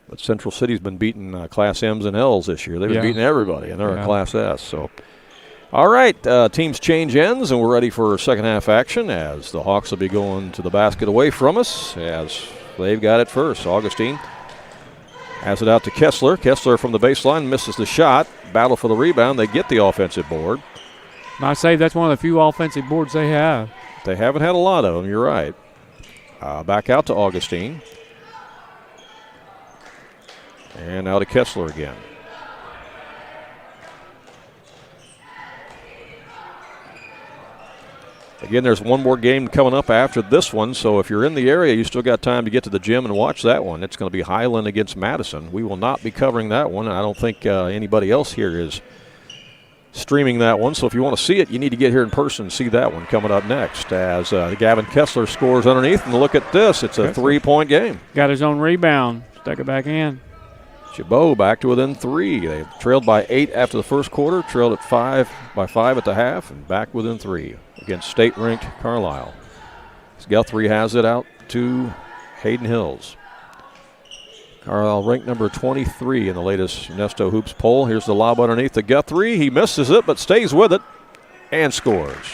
but Central City's been beating Class M's and L's this year. They've been beating everybody, and they're in Class S. So, all right, teams change ends, and we're ready for second half action as the Hawks will be going to the basket away from us as they've got it first. Augustine has it out to Kessler. Kessler from the baseline misses the shot. Battle for the rebound. They get the offensive board. And I say that's one of the few offensive boards they have. They haven't had a lot of them, you're right. Back out to Augustine. And now to Kessler again. Again, there's one more game coming up after this one, so if you're in the area, you still got time to get to the gym and watch that one. It's going to be Highland against Madison. We will not be covering that one, and I don't think anybody else here is streaming that one. So if you want to see it, you need to get here in person and see that one coming up next as Gavin Kessler scores underneath. And look at this. It's a 3-point game. Got his own rebound. Stuck it back in. Gibault back to within 3. They trailed by 8 after the first quarter, trailed at 5 at the half, and back within 3 against state-ranked Carlyle. Guthrie has it out to Hayden Hills. Carlyle ranked number 23 in the latest Nesto Hoops poll. Here's the lob underneath to Guthrie. He misses it but stays with it and scores.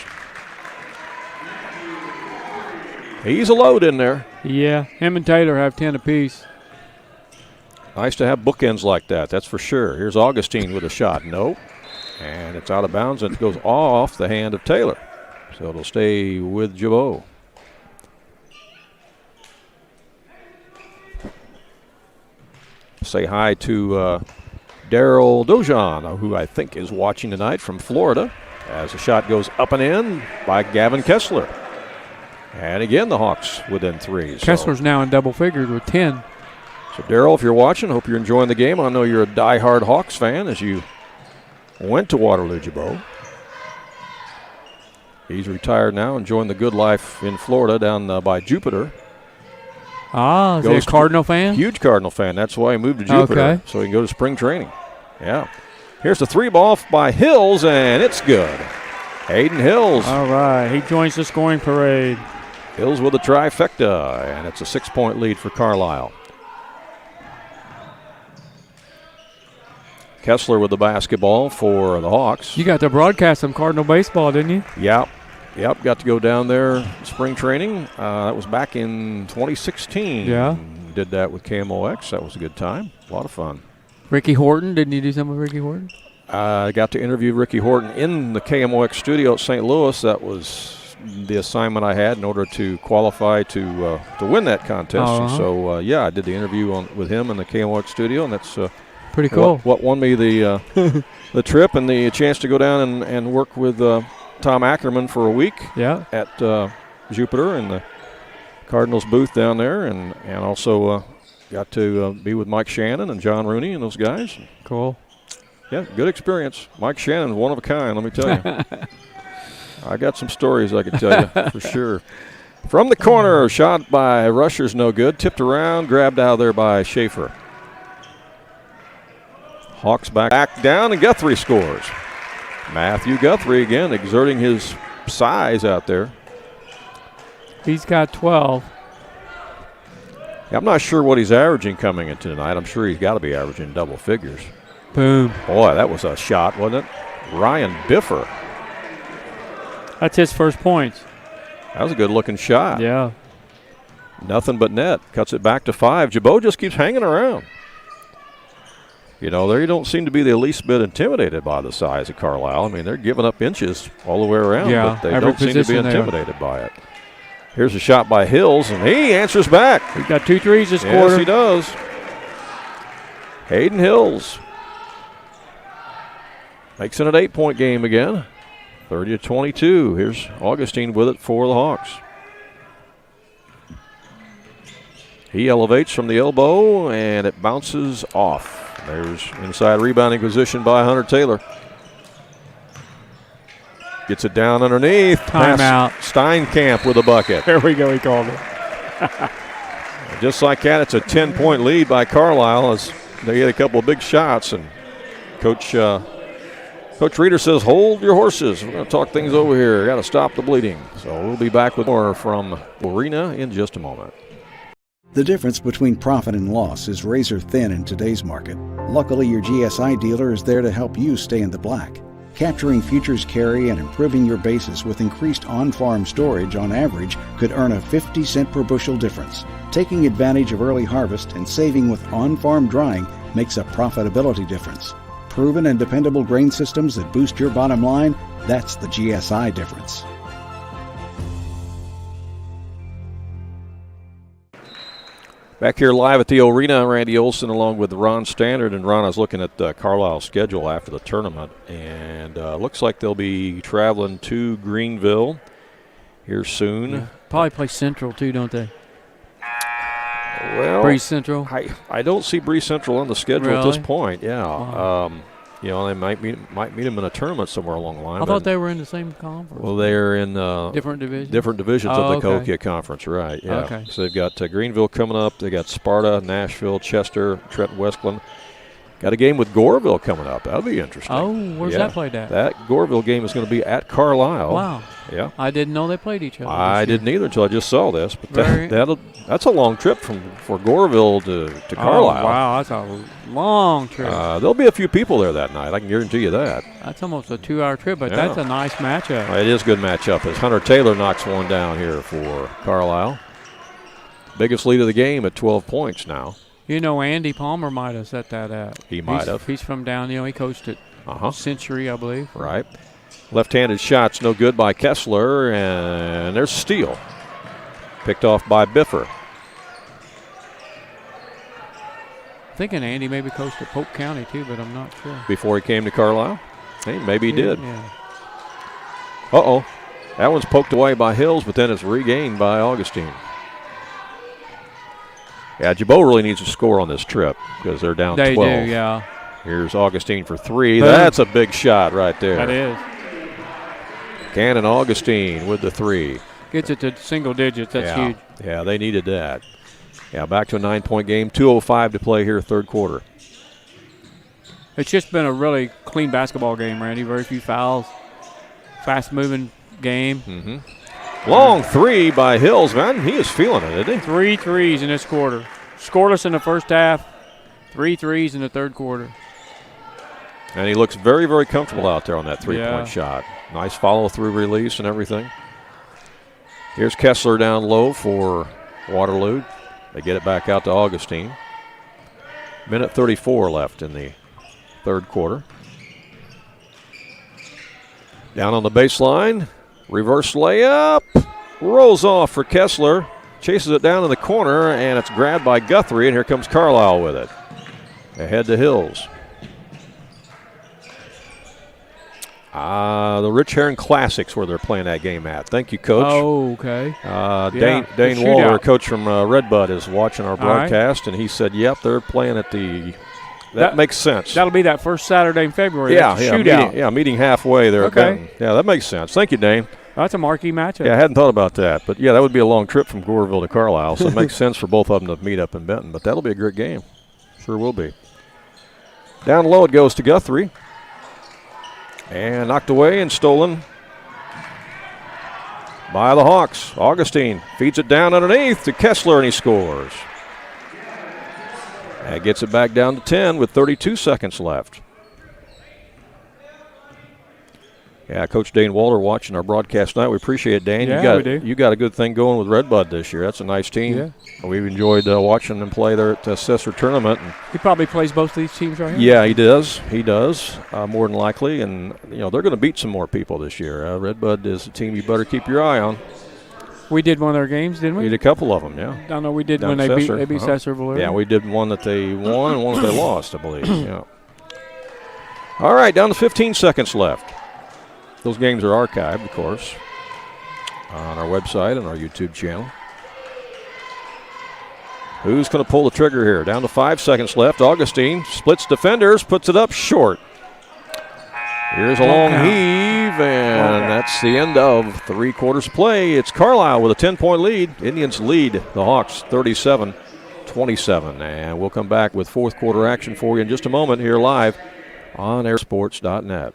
He's a load in there. Yeah, him and Taylor have 10 apiece. Nice to have bookends like that, that's for sure. Here's Augustine with a shot. Nope. And it's out of bounds and it goes off the hand of Taylor. So it'll stay with Gibault. Say hi to Daryl Dojan, who I think is watching tonight from Florida, as the shot goes up and in by Gavin Kessler. And again, the Hawks within 3. Kessler's now in double figures with 10. So, Daryl, if you're watching, hope you're enjoying the game. I know you're a diehard Hawks fan as you went to Waterloo, Gibault. He's retired now, enjoying the good life in Florida down by Jupiter. Ah, is he a Cardinal fan? Huge Cardinal fan. That's why he moved to Jupiter, okay, so he can go to spring training. Yeah. Here's the 3 ball by Hills, and it's good. Hayden Hills. All right, he joins the scoring parade. Hills with a trifecta, and it's a 6-point lead for Carlyle. Kessler with the basketball for the Hawks. You got to broadcast some Cardinal baseball, didn't you? Yep. Got to go down there spring training. That was back in 2016. Yeah. Did that with KMOX. That was a good time. A lot of fun. Ricky Horton, didn't you do something with Ricky Horton? I got to interview Ricky Horton in the KMOX studio at St. Louis. That was the assignment I had in order to qualify to win that contest. Uh-huh. So, I did the interview with him in the KMOX studio, and that's pretty cool. What won me the the trip and the chance to go down and work with Tom Ackerman for a week at Jupiter in the Cardinals booth down there, and also got to be with Mike Shannon and John Rooney and those guys. Cool. Yeah, good experience. Mike Shannon's one of a kind, let me tell you. I got some stories I could tell you for sure. From the corner, shot by Rusher's no good. Tipped around, grabbed out of there by Schaefer. Hawks back down, and Guthrie scores. Matthew Guthrie again exerting his size out there. He's got 12. I'm not sure what he's averaging coming into tonight. I'm sure he's got to be averaging double figures. Boom. Boy, that was a shot, wasn't it? Ryan Biffer. That's his first points. That was a good-looking shot. Yeah. Nothing but net. Cuts it back to 5. Gibault just keeps hanging around. You know, they don't seem to be the least bit intimidated by the size of Carlyle. I mean, they're giving up inches all the way around, but they don't seem to be intimidated by it. Here's a shot by Hills, and he answers back. He got 2 threes this quarter. Yes, he does. Hayden Hills makes it an 8-point game again. 30-22. Here's Augustine with it for the Hawks. He elevates from the elbow, and it bounces off. There's inside rebounding position by Hunter Taylor. Gets it down underneath. Timeout. Steinkamp with a bucket. There we go, he called it. Just like that, it's a 10-point lead by Carlyle as they get a couple of big shots. And Coach Reeder says, hold your horses. We're going to talk things over here. Got to stop the bleeding. So we'll be back with more from Arena in just a moment. The difference between profit and loss is razor thin in today's market. Luckily, your GSI dealer is there to help you stay in the black. Capturing futures carry and improving your basis with increased on-farm storage on average could earn a 50-cent per bushel difference. Taking advantage of early harvest and saving with on-farm drying makes a profitability difference. Proven and dependable grain systems that boost your bottom line, that's the GSI difference. Back here live at the arena, Randy Olson along with Ron Standard. And Ron, I was looking at Carlisle's schedule after the tournament, and looks like they'll be traveling to Greenville here soon. Yeah. Probably play Central too, don't they? Well, Breeze Central. I don't see Breeze Central on the schedule at this point. Yeah. Wow. They might meet him in a tournament somewhere along the line. I thought they were in the same conference. Well, they're in different divisions. Different divisions of the Cahokia Conference, right? Yeah. Okay. So they've got Greenville coming up. They got Sparta, Nashville, Chester, Trenton, Westland. Got a game with Goreville coming up. That'll be interesting. Oh, where's that played at? That Goreville game is going to be at Carlyle. Wow. Yeah. I didn't know they played each other. I didn't either until I just saw this. But that's a long trip for Goreville to Carlyle. Oh, wow, that's a long trip. There'll be a few people there that night. I can guarantee you that. That's almost a 2-hour trip, but that's a nice matchup. It is a good matchup as Hunter Taylor knocks one down here for Carlyle. Biggest lead of the game at 12 points now. Andy Palmer might have set that up. He might have. He's from down, he coached at Century, I believe. Right. Left-handed shots no good by Kessler, and there's a steal. Picked off by Biffer. Thinking Andy maybe coached at Polk County too, but I'm not sure. Before he came to Carlyle? Hey, maybe he did. Yeah. Uh-oh. That one's poked away by Hills, but then it's regained by Augustine. Yeah, Gibault really needs to score on this trip because they're down 12. They do, yeah. Here's Augustine for 3. Boom. That's a big shot right there. That is. Cannon Augustine with the 3. Gets it to single digits. That's huge. Yeah, they needed that. Yeah, back to a 9-point game. 2:05 to play here, third quarter. It's just been a really clean basketball game, Randy. Very few fouls. Fast-moving game. Mm-hmm. Long 3 by Hills, man. He is feeling it, isn't he? 3 threes in this quarter. Scoreless in the first half. 3 threes in the third quarter. And he looks very, very comfortable out there on that three-point shot. Nice follow-through release and everything. Here's Kessler down low for Waterloo. They get it back out to Augustine. Minute 34 left in the third quarter. Down on the baseline. Reverse layup. Rolls off for Kessler. Chases it down in the corner, and it's grabbed by Guthrie, and here comes Carlyle with it. Ahead to Hills. The Rich Heron Classics where they're playing that game at. Thank you, Coach. Oh, okay. Dane Waller, Coach from Redbud, is watching our broadcast, and he said, yep, they're playing at the – that makes sense. That'll be that first Saturday in February. Shootout. Meeting halfway there. Okay. Yeah, that makes sense. Thank you, Dane. That's a marquee matchup. Yeah, I hadn't thought about that. But, yeah, that would be a long trip from Goreville to Carlyle, so it makes sense for both of them to meet up in Benton. But that'll be a great game. Sure will be. Down low it goes to Guthrie. And knocked away and stolen by the Hawks. Augustine feeds it down underneath to Kessler, and he scores. That gets it back down to 10 with 32 seconds left. Yeah, Coach Dane Waller watching our broadcast tonight. We appreciate it, Dane. Yeah, we do. You got a good thing going with Redbud this year. That's a nice team. Yeah. We've enjoyed watching them play there at the Assessor Tournament. He probably plays both of these teams right here. Yeah, he does. He does, more than likely. And, they're going to beat some more people this year. Redbud is a team you better keep your eye on. We did one of their games, didn't we? We did a couple of them, yeah. I know we did when they beat Sesserville. Yeah, we did one that they won and one that they lost, I believe. Yeah. All right, down to 15 seconds left. Those games are archived, of course, on our website and our YouTube channel. Who's going to pull the trigger here? Down to 5 seconds left. Augustine splits defenders, puts it up short. Here's a long heave, and that's the end of 3 quarters of play. It's Carlyle with a 10-point lead. Indians lead the Hawks 37-27. And we'll come back with fourth quarter action for you in just a moment here live on AreaSports.net.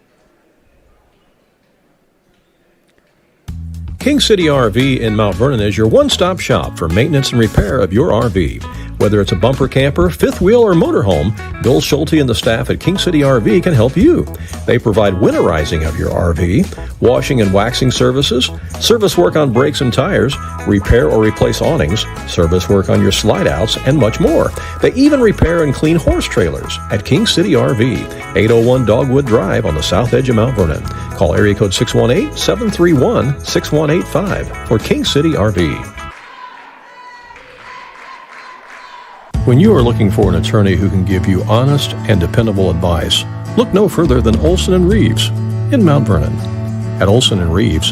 King City RV in Mount Vernon is your one-stop shop for maintenance and repair of your RV. Whether it's a bumper camper, fifth wheel, or motorhome, Bill Schulte and the staff at King City RV can help you. They provide winterizing of your RV, washing and waxing services, service work on brakes and tires, repair or replace awnings, service work on your slide-outs, and much more. They even repair and clean horse trailers at King City RV, 801 Dogwood Drive on the south edge of Mount Vernon. Call area code 618-731-6185 for King City RV. When you are looking for an attorney who can give you honest and dependable advice, look no further than Olson & Reeves in Mount Vernon. At Olson & Reeves,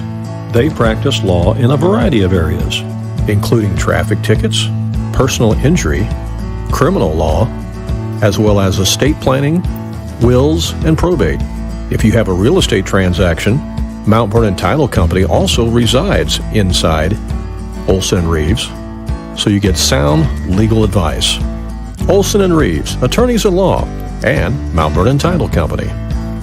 they practice law in a variety of areas, including traffic tickets, personal injury, criminal law, as well as estate planning, wills, and probate. If you have a real estate transaction, Mount Vernon Title Company also resides inside Olson & Reeves, so you get sound legal advice. Olson & Reeves, attorneys at law, and Mount Vernon Title Company.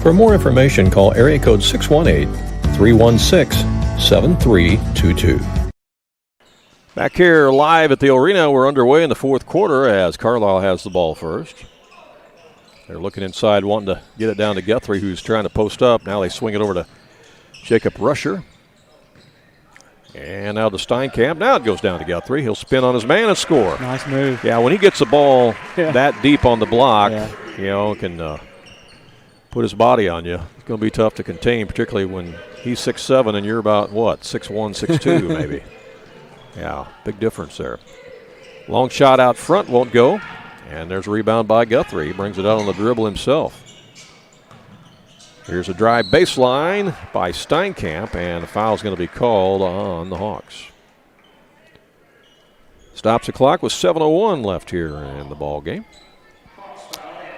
For more information, call area code 618-316-7322. Back here live at the arena, we're underway in the fourth quarter as Carlyle has the ball first. They're looking inside, wanting to get it down to Guthrie, who's trying to post up. Now they swing it over to Jacob Rusher. And now to Steinkamp. Now it goes down to Guthrie. He'll spin on his man and score. Nice move. Yeah, when he gets the ball that deep on the block, can put his body on you. It's going to be tough to contain, particularly when he's 6'7" and you're about, 6'1", 6'2", maybe. Yeah, big difference there. Long shot out front won't go. And there's a rebound by Guthrie. He brings it out on the dribble himself. Here's a drive baseline by Steinkamp, and a foul's going to be called on the Hawks. Stops the clock with 7:01 left here in the ball game.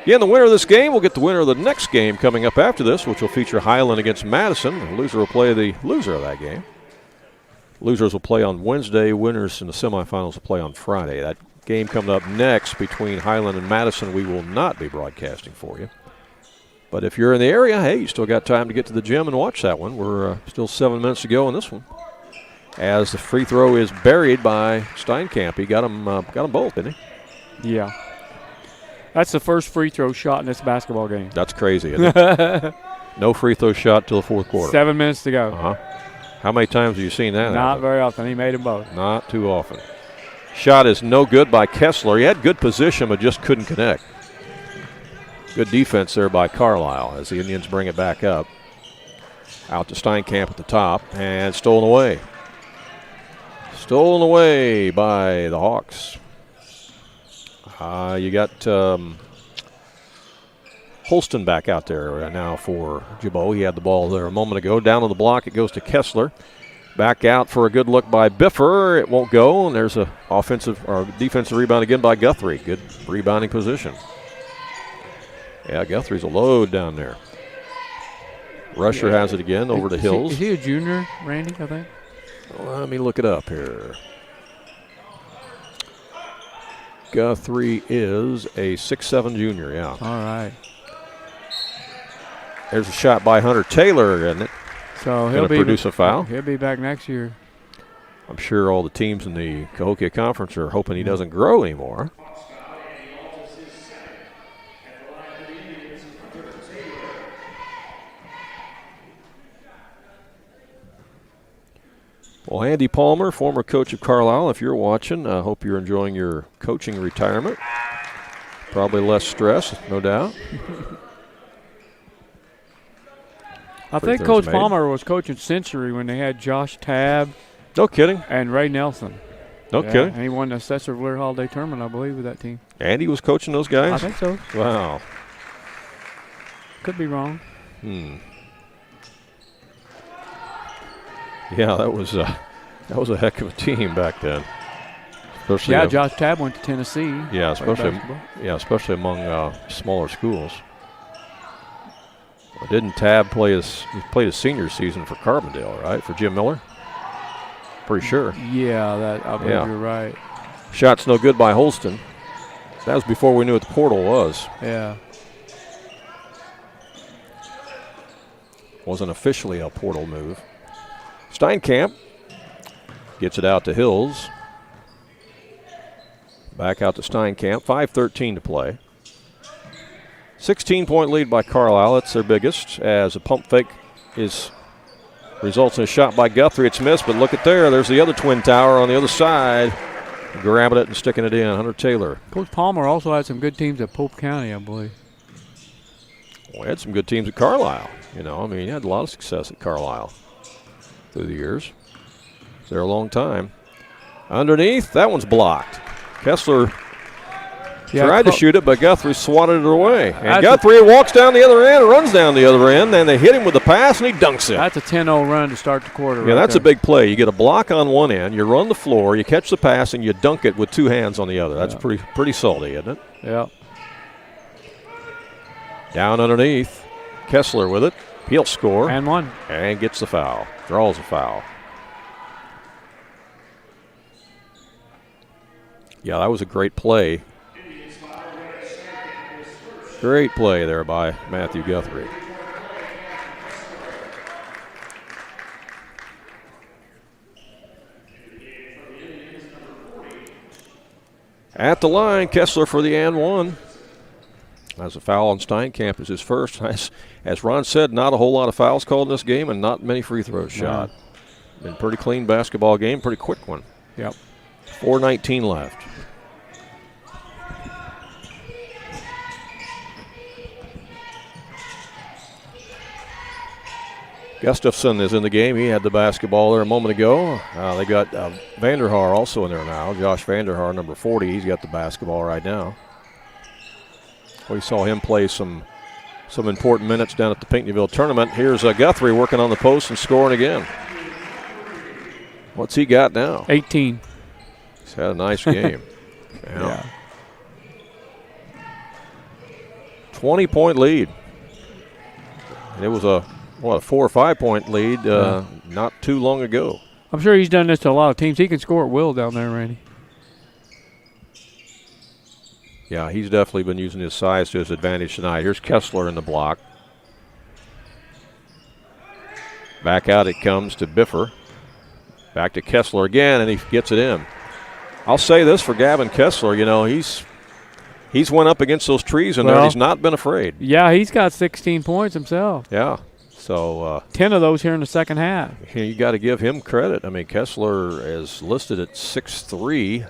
Again, the winner of this game will get the winner of the next game coming up after this, which will feature Highland against Madison. The loser will play the loser of that game. Losers will play on Wednesday. Winners in the semifinals will play on Friday. That game coming up next between Highland and Madison, we will not be broadcasting for you. But if you're in the area, hey, you still got time to get to the gym and watch that one. We're still 7 minutes to go in this one. As the free throw is buried by Steinkamp. He got them both, didn't he? Yeah. That's the first free throw shot in this basketball game. That's crazy, isn't it? No free throw shot till the fourth quarter. 7 minutes to go. Uh-huh. How many times have you seen that? Not very often. He made them both. Not too often. Shot is no good by Kessler. He had good position, but just couldn't connect. Good defense there by Carlyle as the Indians bring it back up. Out to Steinkamp at the top, and stolen away. Stolen away by the Hawks. You got Holston back out there right now for Gibault. He had the ball there a moment ago. Down on the block, it goes to Kessler. Back out for a good look by Biffer. It won't go, and there's a defensive rebound again by Guthrie. Good rebounding position. Yeah, Guthrie's a load down there. Rusher has it again over to Hills. Is he a junior, Randy, I think? Well, let me look it up here. Guthrie is a 6'7" junior, yeah. All right. There's a shot by Hunter Taylor, isn't it? So he'll produce a foul. He'll be back next year. I'm sure all the teams in the Cahokia Conference are hoping he doesn't grow anymore. Well, Andy Palmer, former coach of Carlyle, if you're watching, I hope you're enjoying your coaching retirement. Probably less stress, no doubt. I think Coach Palmer was coaching Century when they had Josh Tabb. No kidding. And Ray Nelson. No kidding. And he won the Cesar Blair Holiday Tournament, I believe, with that team. Andy was coaching those guys? I think so. Wow. Could be wrong. Yeah, that was a heck of a team back then. Especially Josh Tabb went to Tennessee. Yeah, especially among smaller schools. Didn't Tabb play he played his senior season for Carbondale, right? For Jim Miller? Pretty sure. Yeah, I believe you're right. Shot's no good by Holston. That was before we knew what the portal was. Yeah. Wasn't officially a portal move. Steinkamp gets it out to Hills. Back out to Steinkamp. 5:13 to play. 16-point lead by Carlyle. That's their biggest as a pump fake results in a shot by Guthrie. It's missed, but look at there. There's the other twin tower on the other side. Grabbing it and sticking it in. Hunter Taylor. Coach Palmer also had some good teams at Pope County, I believe. Well, he had some good teams at Carlyle. He had a lot of success at Carlyle through the years. Was there a long time. Underneath, that one's blocked. Kessler tried to shoot it, but Guthrie swatted it away. And Guthrie walks down the other end, runs down the other end, and they hit him with the pass, and he dunks it. That's a 10-0 run to start the quarter. Yeah, that's a big play. You get a block on one end, you run the floor, you catch the pass, and you dunk it with two hands on the other. That's pretty salty, isn't it? Yeah. Down underneath. Kessler with it. He'll score. And one. And gets the foul. Draws a foul. Yeah, that was a great play. Great play there by Matthew Guthrie. At the line, Kessler for the and one. As a foul on Steinkamp is his first. As Ron said, not a whole lot of fouls called in this game and not many free throws shot. Been pretty clean basketball game, pretty quick one. Yep. 4:19 left. Gustafson is in the game. He had the basketball there a moment ago. They got Vanderhaar also in there now. Josh Vanderhaar, number 40. He's got the basketball right now. We saw him play some important minutes down at the Pinckneyville tournament. Here's Guthrie working on the post and scoring again. What's he got now? 18. He's had a nice game. Yeah. 20-point lead. And it was a 4 or 5 point lead not too long ago. I'm sure he's done this to a lot of teams. He can score at will down there, Randy. Yeah, he's definitely been using his size to his advantage tonight. Here's Kessler in the block. Back out it comes to Biffer. Back to Kessler again, and he gets it in. I'll say this for Gavin Kessler, you know, he's went up against those trees in there, and he's not been afraid. Yeah, he's got 16 points himself. Yeah. So 10 of those here in the second half. You got to give him credit. I mean, Kessler is listed at 6'3",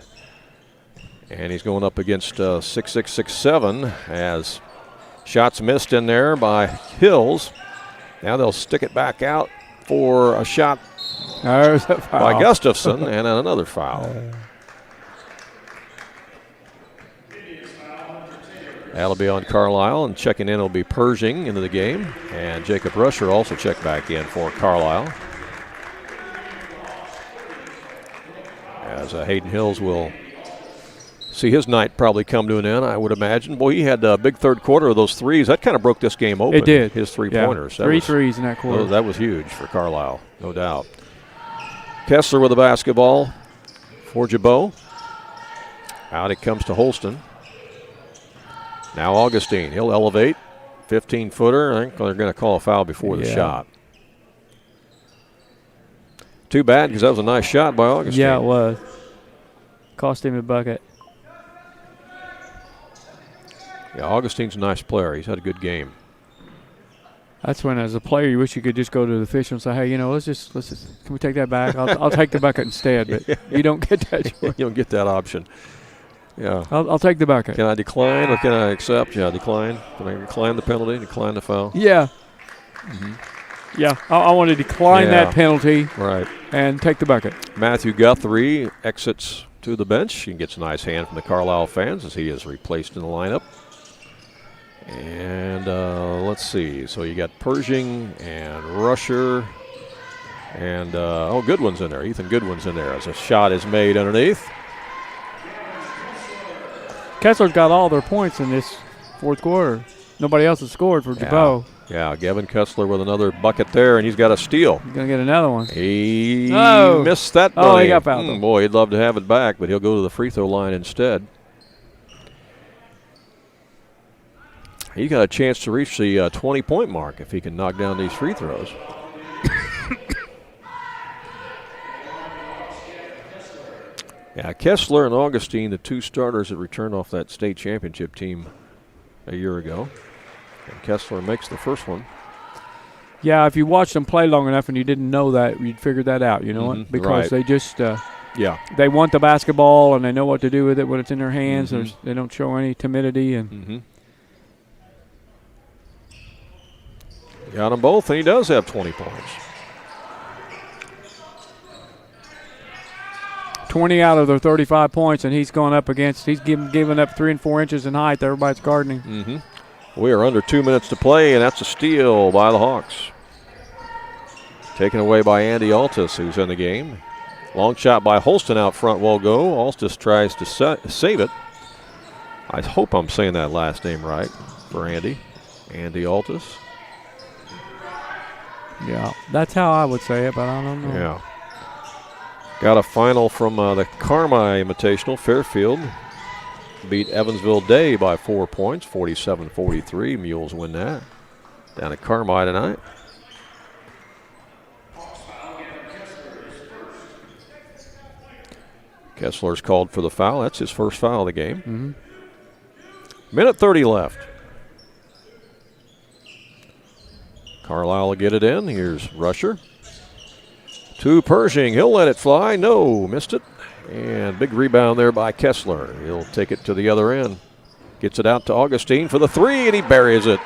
and he's going up against 6'6", 6'7", as shots missed in there by Hills. Now they'll stick it back out for a shot by Gustafson and another foul. That'll be on Carlyle, and checking in will be Pershing into the game. And Jacob Rusher also checked back in for Carlyle. As Hayden Hills will see his night probably come to an end, I would imagine. Boy, he had a big third quarter of those threes. That kind of broke this game open. It did. His three-pointers. Yeah. Three threes in that quarter. That was huge for Carlyle, no doubt. Kessler with the basketball for Gibault. Out it comes to Holston. Now Augustine, he'll elevate. 15-footer. I think they're going to call a foul before the shot. Too bad, because that was a nice shot by Augustine. Yeah, it was. Cost him a bucket. Yeah, Augustine's a nice player. He's had a good game. That's when, as a player, you wish you could just go to the official and say, "Hey, you know, let's just can we take that back? I'll take the bucket instead." But you don't get that. You don't get that option. Yeah. I'll take the bucket. Can I decline or can I accept? Yeah, decline. Can I decline the penalty? Decline the foul? Yeah. Yeah, I want to decline that penalty. Right. And take the bucket. Matthew Guthrie exits to the bench. He gets a nice hand from the Carlyle fans as he is replaced in the lineup. And let's see. So you got Pershing and Rusher. And, Goodwin's in there. Ethan Goodwin's in there as a shot is made underneath. Kessler's got all their points in this fourth quarter. Nobody else has scored for Gibault. Yeah, Gavin Kessler with another bucket there, and he's got a steal. He's going to get another one. He missed that bunny. Oh, he got fouled. Boy, he'd love to have it back, but he'll go to the free throw line instead. He got a chance to reach the 20-point mark if he can knock down these free throws. Yeah, Kessler and Augustine, the two starters that returned off that state championship team a year ago. And Kessler makes the first one. Yeah, if you watched them play long enough and you didn't know that, you'd figure that out, you know what? Because they just they want the basketball and they know what to do with it when it's in their hands. They don't show any timidity. And got them both, and he does have 20 points. 20 out of their 35 points, and he's going up against, he's giving up 3 and 4 inches in height. Everybody's gardening. We are under 2 minutes to play, and that's a steal by the Hawks. Taken away by Andy Altus, who's in the game. Long shot by Holston out front will go. Altus tries to save it. I hope I'm saying that last name right for Andy. Andy Altus. Yeah, that's how I would say it, but I don't know. Yeah. Got a final from the Carmine Invitational. Fairfield beat Evansville Day by 4 points, 47-43. Mules win that down at Carmine tonight. Kessler's called for the foul. That's his first foul of the game. Mm-hmm. Minute 30 left. Carlyle will get it in. Here's Rusher. To Pershing. He'll let it fly. No, missed it. And big rebound there by Kessler. He'll take it to the other end. Gets it out to Augustine for the three, and he buries it.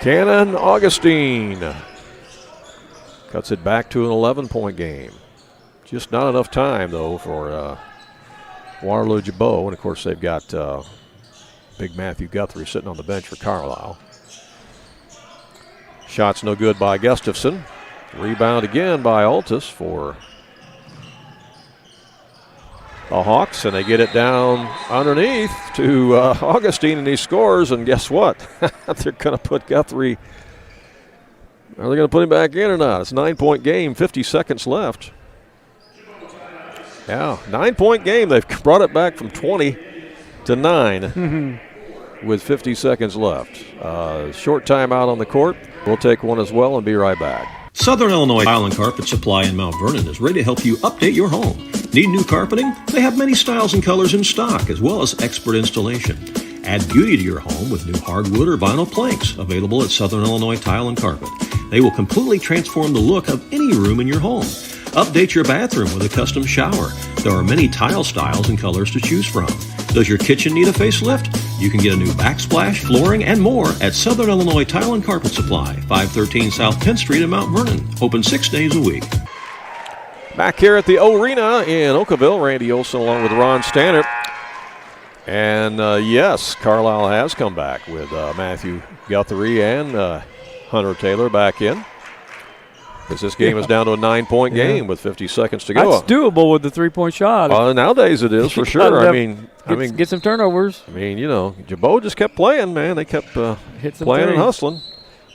Cannon Augustine cuts it back to an 11-point game. Just not enough time, though, for Waterloo Gibault. And, of course, they've got big Matthew Guthrie sitting on the bench for Carlyle. Shot's no good by Gustafson. Rebound again by Altus for the Hawks, and they get it down underneath to Augustine, and he scores. And guess what? They're going to put Guthrie. Are they going to put him back in or not? It's a 9-point game, 50 seconds left. Yeah, 9-point game. They've brought it back from 20 to 9 with 50 seconds left. Short timeout on the court. We'll take one as well and be right back. Southern Illinois Tile and Carpet Supply in Mount Vernon is ready to help you update your home. Need new carpeting? They have many styles and colors in stock, as well as expert installation. Add beauty to your home with new hardwood or vinyl planks available at Southern Illinois Tile and Carpet. They will completely transform the look of any room in your home. Update your bathroom with a custom shower. There are many tile styles and colors to choose from. Does your kitchen need a facelift? You can get a new backsplash, flooring, and more at Southern Illinois Tile and Carpet Supply, 513 South 10th Street in Mount Vernon. Open 6 days a week. Back here at the Arena in Okawville, Randy Olson along with Ron Stannard. And yes, Carlyle has come back with Matthew Guthrie and Hunter Taylor back in. Because this game is down to a 9-point game with 50 seconds to go. That's doable with the 3-point shot. Nowadays it is for sure. I mean, get some turnovers. I mean, you know, Gibault just kept playing, man. They kept playing and hustling.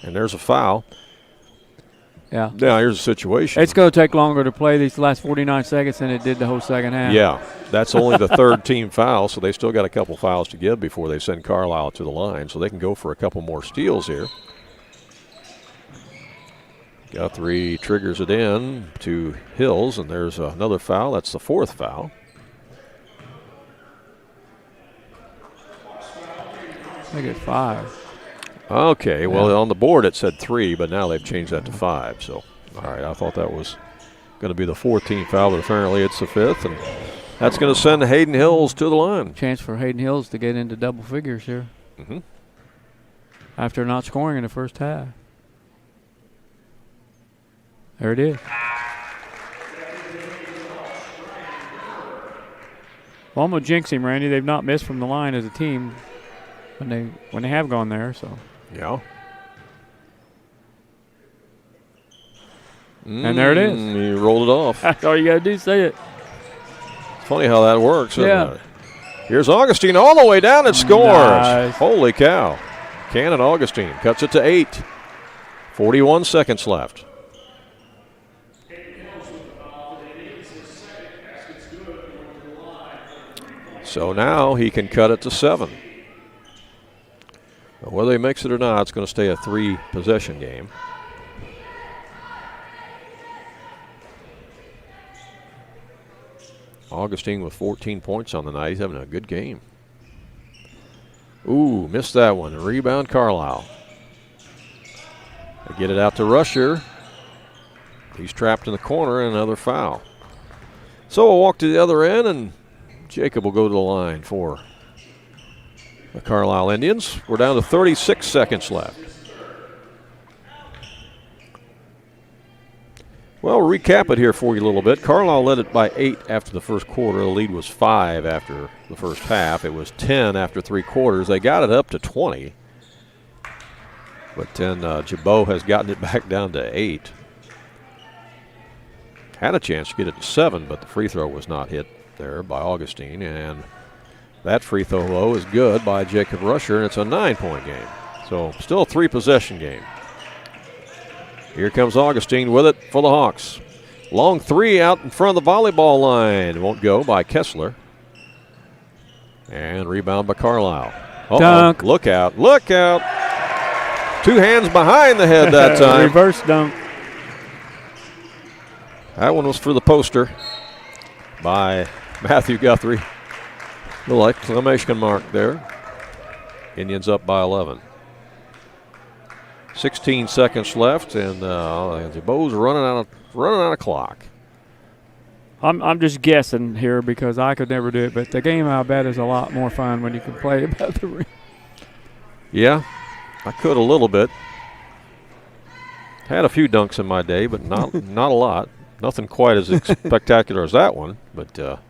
And there's a foul. Yeah. Now here's the situation. It's going to take longer to play these last 49 seconds than it did the whole second half. Yeah, that's only the third team foul, so they still got a couple fouls to give before they send Carlyle to the line, so they can go for a couple more steals here. Guthrie triggers it in to Hills, and there's another foul. That's the fourth foul. I get 5. Okay, well, on the board it said 3, but now they've changed that to 5. So, all right, I thought that was going to be the 14th foul, but apparently it's the 5th, and that's going to send Hayden Hills to the line. Chance for Hayden Hills to get into double figures here after not scoring in the first half. There it is. Well, I'm going to jinx him, Randy. They've not missed from the line as a team when they have gone there. So. Yeah. And there it is. You rolled it off. That's all you got to do, say it. It's funny how that works, isn't it? Here's Augustine all the way down and scores. Nice. Holy cow. Cannon Augustine cuts it to 8. 41 seconds left. So now he can cut it to 7. But whether he makes it or not, it's going to stay a 3-possession game. Augustine with 14 points on the night. He's having a good game. Ooh, missed that one. Rebound Carlyle. They get it out to Rusher. He's trapped in the corner, and another foul. So we'll walk to the other end, and Jacob will go to the line for the Carlyle Indians. We're down to 36 seconds left. Well, we'll recap it here for you a little bit. Carlyle led it by 8 after the first quarter. The lead was 5 after the first half. It was 10 after 3 quarters. They got it up to 20. But then Gibault has gotten it back down to 8. Had a chance to get it to 7, but the free throw was not hit there by Augustine. And That free throw, though, is good by Jacob Rusher, and it's a 9-point game. So still a 3-possession game. Here comes Augustine with it for the Hawks. Long three out in front of the volleyball line. Won't go by Kessler. And rebound by Carlyle. Dunk. Look out. Look out. 2 hands behind the head that time. Reverse dunk. That one was for the poster by Matthew Guthrie. Little exclamation mark there. Indians up by 11. 16 seconds left, and Gibault's running out of clock. I'm just guessing here because I could never do it, but the game, I bet, is a lot more fun when you can play above the rim. Yeah, I could a little bit. Had a few dunks in my day, but not a lot. Nothing quite as spectacular as that one, but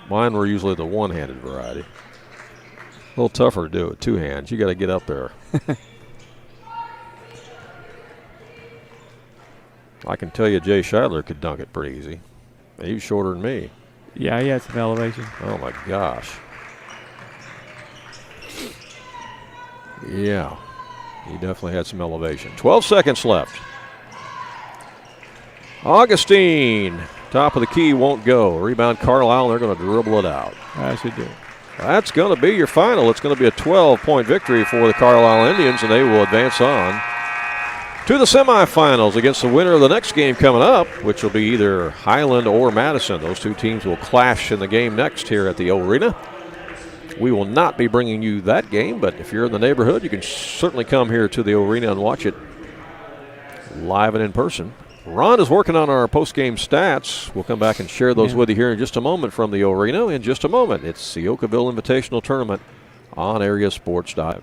mine were usually the one-handed variety. A little tougher to do it with 2 hands. You got to get up there. I can tell you Jay Scheidler could dunk it pretty easy. He was shorter than me. Yeah, he had some elevation. Oh, my gosh. Yeah, he definitely had some elevation. 12 seconds left. Augustine, top of the key, won't go. Rebound Carlyle, they're going to dribble it out. I should do it. That's going to be your final. It's going to be a 12-point victory for the Carlyle Indians, and they will advance on to the semifinals against the winner of the next game coming up, which will be either Highland or Madison. Those 2 teams will clash in the game next here at the O-Arena. We will not be bringing you that game, but if you're in the neighborhood, you can certainly come here to the O-Arena and watch it live and in person. Ron is working on our post-game stats. We'll come back and share those with you here in just a moment from the O-Arena. In just a moment, it's the Okawville Invitational Tournament on AreaSports.net.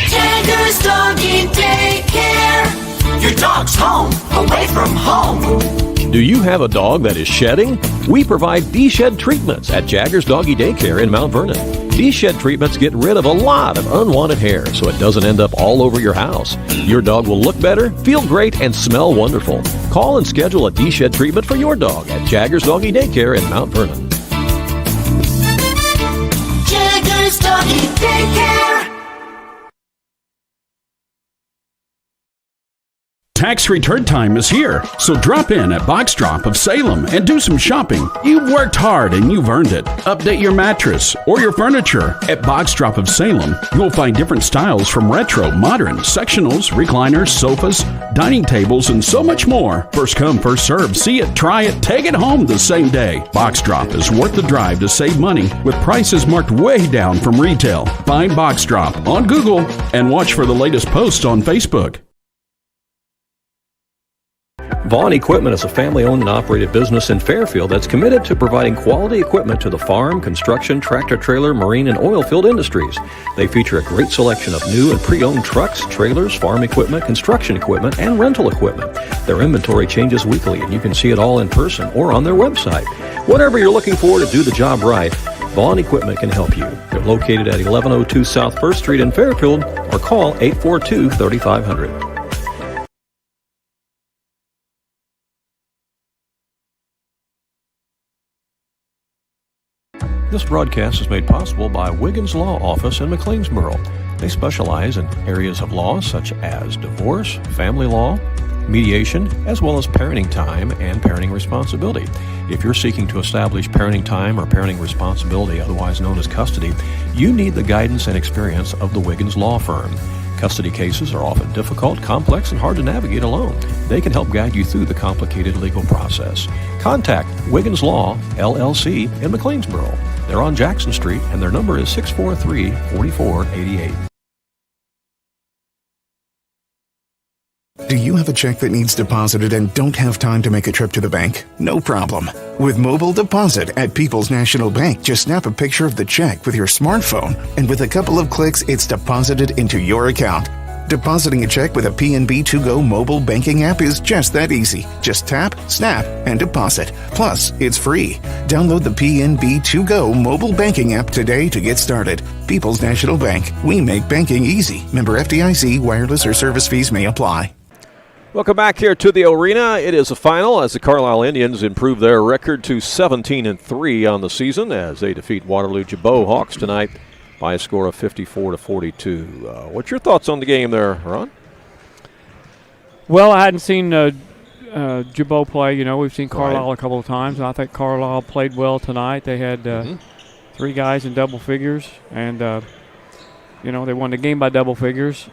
Jagger's Doggy Daycare. Your dog's home, away from home. Do you have a dog that is shedding? We provide de-shed treatments at Jagger's Doggy Daycare in Mount Vernon. De-shed treatments get rid of a lot of unwanted hair so it doesn't end up all over your house. Your dog will look better, feel great, and smell wonderful. Call and schedule a de-shed treatment for your dog at Jagger's Doggy Daycare in Mount Vernon. Jagger's Doggy Daycare. Tax return time is here, so drop in at Box Drop of Salem and do some shopping. You've worked hard and you've earned it. Update your mattress or your furniture. At Box Drop of Salem, you'll find different styles from retro, modern, sectionals, recliners, sofas, dining tables, and so much more. First come, first serve. See it, try it, take it home the same day. Box Drop is worth the drive to save money with prices marked way down from retail. Find Box Drop on Google and watch for the latest posts on Facebook. Vaughn Equipment is a family-owned and operated business in Fairfield that's committed to providing quality equipment to the farm, construction, tractor-trailer, marine, and oil-field industries. They feature a great selection of new and pre-owned trucks, trailers, farm equipment, construction equipment, and rental equipment. Their inventory changes weekly, and you can see it all in person or on their website. Whatever you're looking for to do the job right, Vaughn Equipment can help you. They're located at 1102 South 1st Street in Fairfield, or call 842-3500. This broadcast is made possible by Wiggins Law Office in McLeansboro. They specialize in areas of law such as divorce, family law, mediation, as well as parenting time and parenting responsibility. If you're seeking to establish parenting time or parenting responsibility, otherwise known as custody, you need the guidance and experience of the Wiggins Law Firm. Custody cases are often difficult, complex, and hard to navigate alone. They can help guide you through the complicated legal process. Contact Wiggins Law, LLC in McLeansboro. They're on Jackson Street, and their number is 643-4488. Do you have a check that needs deposited and don't have time to make a trip to the bank? No problem. With Mobile Deposit at People's National Bank, just snap a picture of the check with your smartphone, and with a couple of clicks, it's deposited into your account. Depositing a check with a PNB 2Go mobile banking app is just that easy. Just tap, snap, and deposit. Plus, it's free. Download the PNB 2Go mobile banking app today to get started. People's National Bank. We make banking easy. Member FDIC. Wireless or service fees may apply. Welcome back here to the arena. It is a final as the Carlyle Indians improve their record to 17-3 on the season as they defeat Waterloo Gibault Hawks tonight by a score of 54-42. What's your thoughts on the game there, Ron? Well, I hadn't seen Gibault play. You know, we've seen Carlyle a couple of times. I think Carlyle played well tonight. They had 3 guys in double figures, and you know, they won the game by double figures.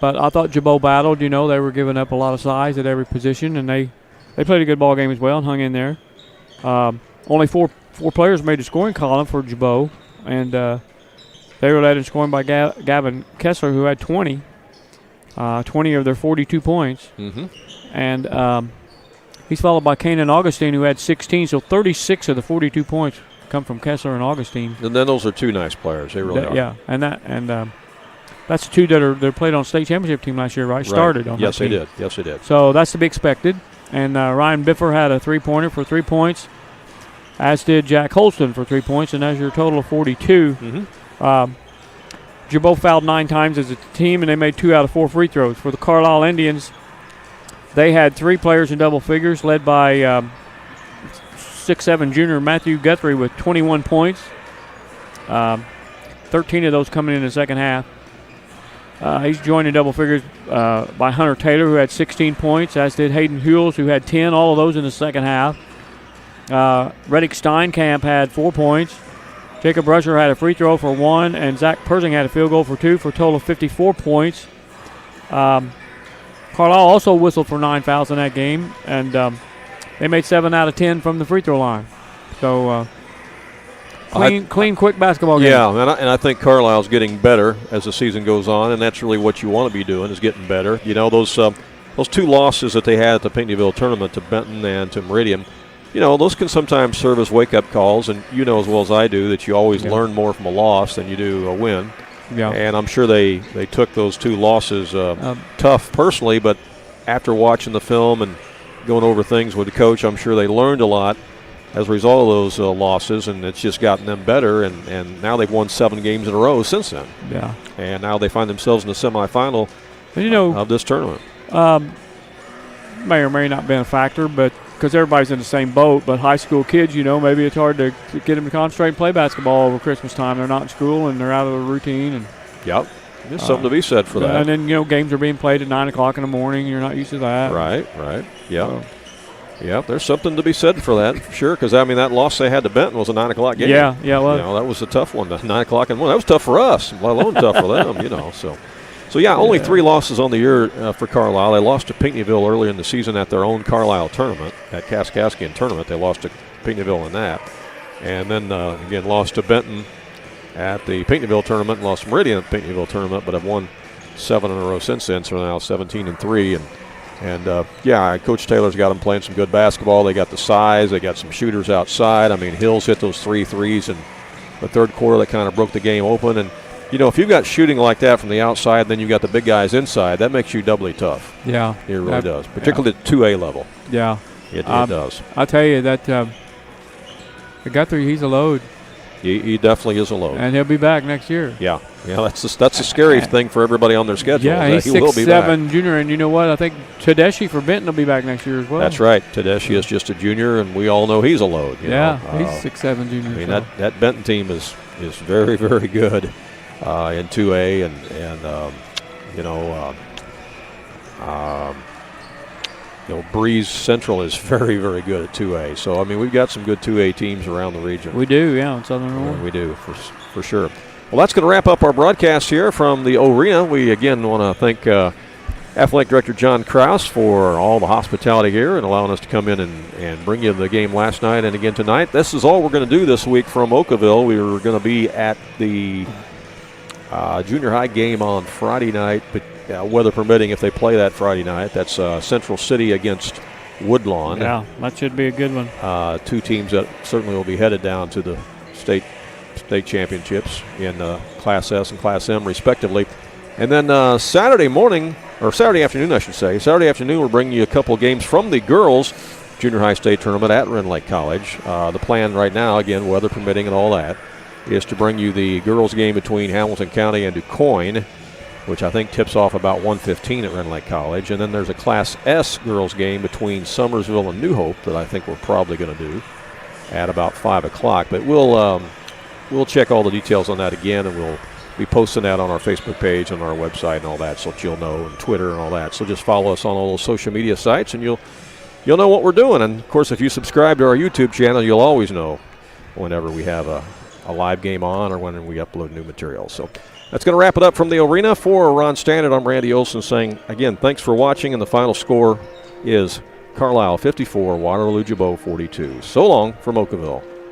But I thought Gibault battled. You know, they were giving up a lot of size at every position, and they played a good ball game as well and hung in there. Only four players made the scoring column for Gibault, and they were led in scoring by Gavin Kessler, who had 20 of their 42 points. And he's followed by Kanan Augustine, who had 16. So 36 of the 42 points come from Kessler and Augustine. And then those are 2 nice players. They really are. Yeah, and that's the 2 that played on state championship team last year, right? Started on Yes, that they team. did. Yes, they did. So that's to be expected. And Ryan Biffer had a 3-pointer for 3 points, as did Jack Holston for 3 points, and that's your total of 42. Gibault fouled 9 times as a team, and they made 2 out of 4 free throws. For the Carlyle Indians, they had 3 players in double figures, led by 6'7" junior Matthew Guthrie with 21 points. 13 of those coming in the second half. He's joined in double figures by Hunter Taylor, who had 16 points, as did Hayden Hewells, who had 10, all of those in the second half. Reddick Steinkamp had 4 points. Jacob Rusher had a free throw for 1, and Zach Persing had a field goal for 2 for a total of 54 points. Carlyle also whistled for 9 fouls in that game, and they made 7 out of 10 from the free throw line. So clean, quick basketball game. Yeah, and I think Carlisle's getting better as the season goes on, and that's really what you want to be doing, is getting better. You know, those 2 losses that they had at the Pinckneyville tournament to Benton and to Meridian, you know, those can sometimes serve as wake-up calls, and you know as well as I do that you always learn more from a loss than you do a win. Yeah. And I'm sure they took those 2 losses tough personally, but after watching the film and going over things with the coach, I'm sure they learned a lot as a result of those losses, and it's just gotten them better, and now they've won 7 games in a row since then. Yeah. And now they find themselves in the semifinal of this tournament. May or may not have been a factor, but because everybody's in the same boat, but high school kids, you know, maybe it's hard to get them to concentrate and play basketball over Christmas time. They're not in school, and they're out of the routine. And yep. There's something to be said for that. And then, you know, games are being played at 9 o'clock in the morning. You're not used to that. Right. Yeah. Yeah, there's something to be said for that, for sure, because, I mean, that loss they had to Benton was a 9 o'clock game. Yeah, well. You know, that was a tough one, 9 o'clock in the morning. That was tough for us, let alone tough for them, you know. So only 3 losses on the year for Carlyle. They lost to Pinckneyville earlier in the season at their own Carlyle tournament, at Kaskaskian tournament. They lost to Pinckneyville in that. And then, again, lost to Benton at the Pinckneyville tournament, and lost to Meridian at the Pinckneyville tournament, but have won 7 in a row since then, so now 17-3. And Coach Taylor's got them playing some good basketball. They got the size. They got some shooters outside. I mean, Hills hit those 3 threes in the third quarter that kind of broke the game open. And, you know, if you've got shooting like that from the outside, then you've got the big guys inside, that makes you doubly tough. Yeah. It really does, particularly at 2A level. Yeah. It does. I tell you that Guthrie, he's a load. He definitely is a load. And he'll be back next year. Yeah, that's the scary thing for everybody on their schedule. Yeah, he's 6'7" junior, and you know what? I think Tedeschi for Benton will be back next year as well. That's right. Tedeschi is just a junior, and we all know he's a load. You know? He's 6'7" junior. I mean, that Benton team is very, very good in 2A, and Breeze Central is very, very good at 2A. So, I mean, we've got some good 2A teams around the region. We do, yeah, in Southern Illinois. We do, for sure. Well, that's going to wrap up our broadcast here from the arena. We, again, want to thank Athletic Director John Krause for all the hospitality here and allowing us to come in and bring you the game last night and again tonight. This is all we're going to do this week from Okawville. We were going to be at the junior high game on Friday night, but weather permitting, if they play that Friday night. That's Central City against Woodlawn. Yeah, that should be a good one. 2 teams that certainly will be headed down to the state championships in Class S and Class M, respectively. And then Saturday afternoon, we're bringing you a couple of games from the girls' junior high state tournament at Rend Lake College. The plan right now, again, weather permitting and all that, is to bring you the girls' game between Hamilton County and DuQuoin. which I think tips off about 1:15 at Rend Lake College. And then there's a Class S girls game between Summersville and New Hope that I think we're probably going to do at about 5 o'clock. But we'll check all the details on that again, and we'll be posting that on our Facebook page, on our website and all that, so that you'll know, and Twitter and all that. So just follow us on all those social media sites, and you'll know what we're doing. And, of course, if you subscribe to our YouTube channel, you'll always know whenever we have a live game on or when we upload new material. So that's going to wrap it up from the arena. For Ron Standard, I'm Randy Olson saying, again, thanks for watching, and the final score is Carlyle 54, Waterloo Gibault 42. So long from Okawville.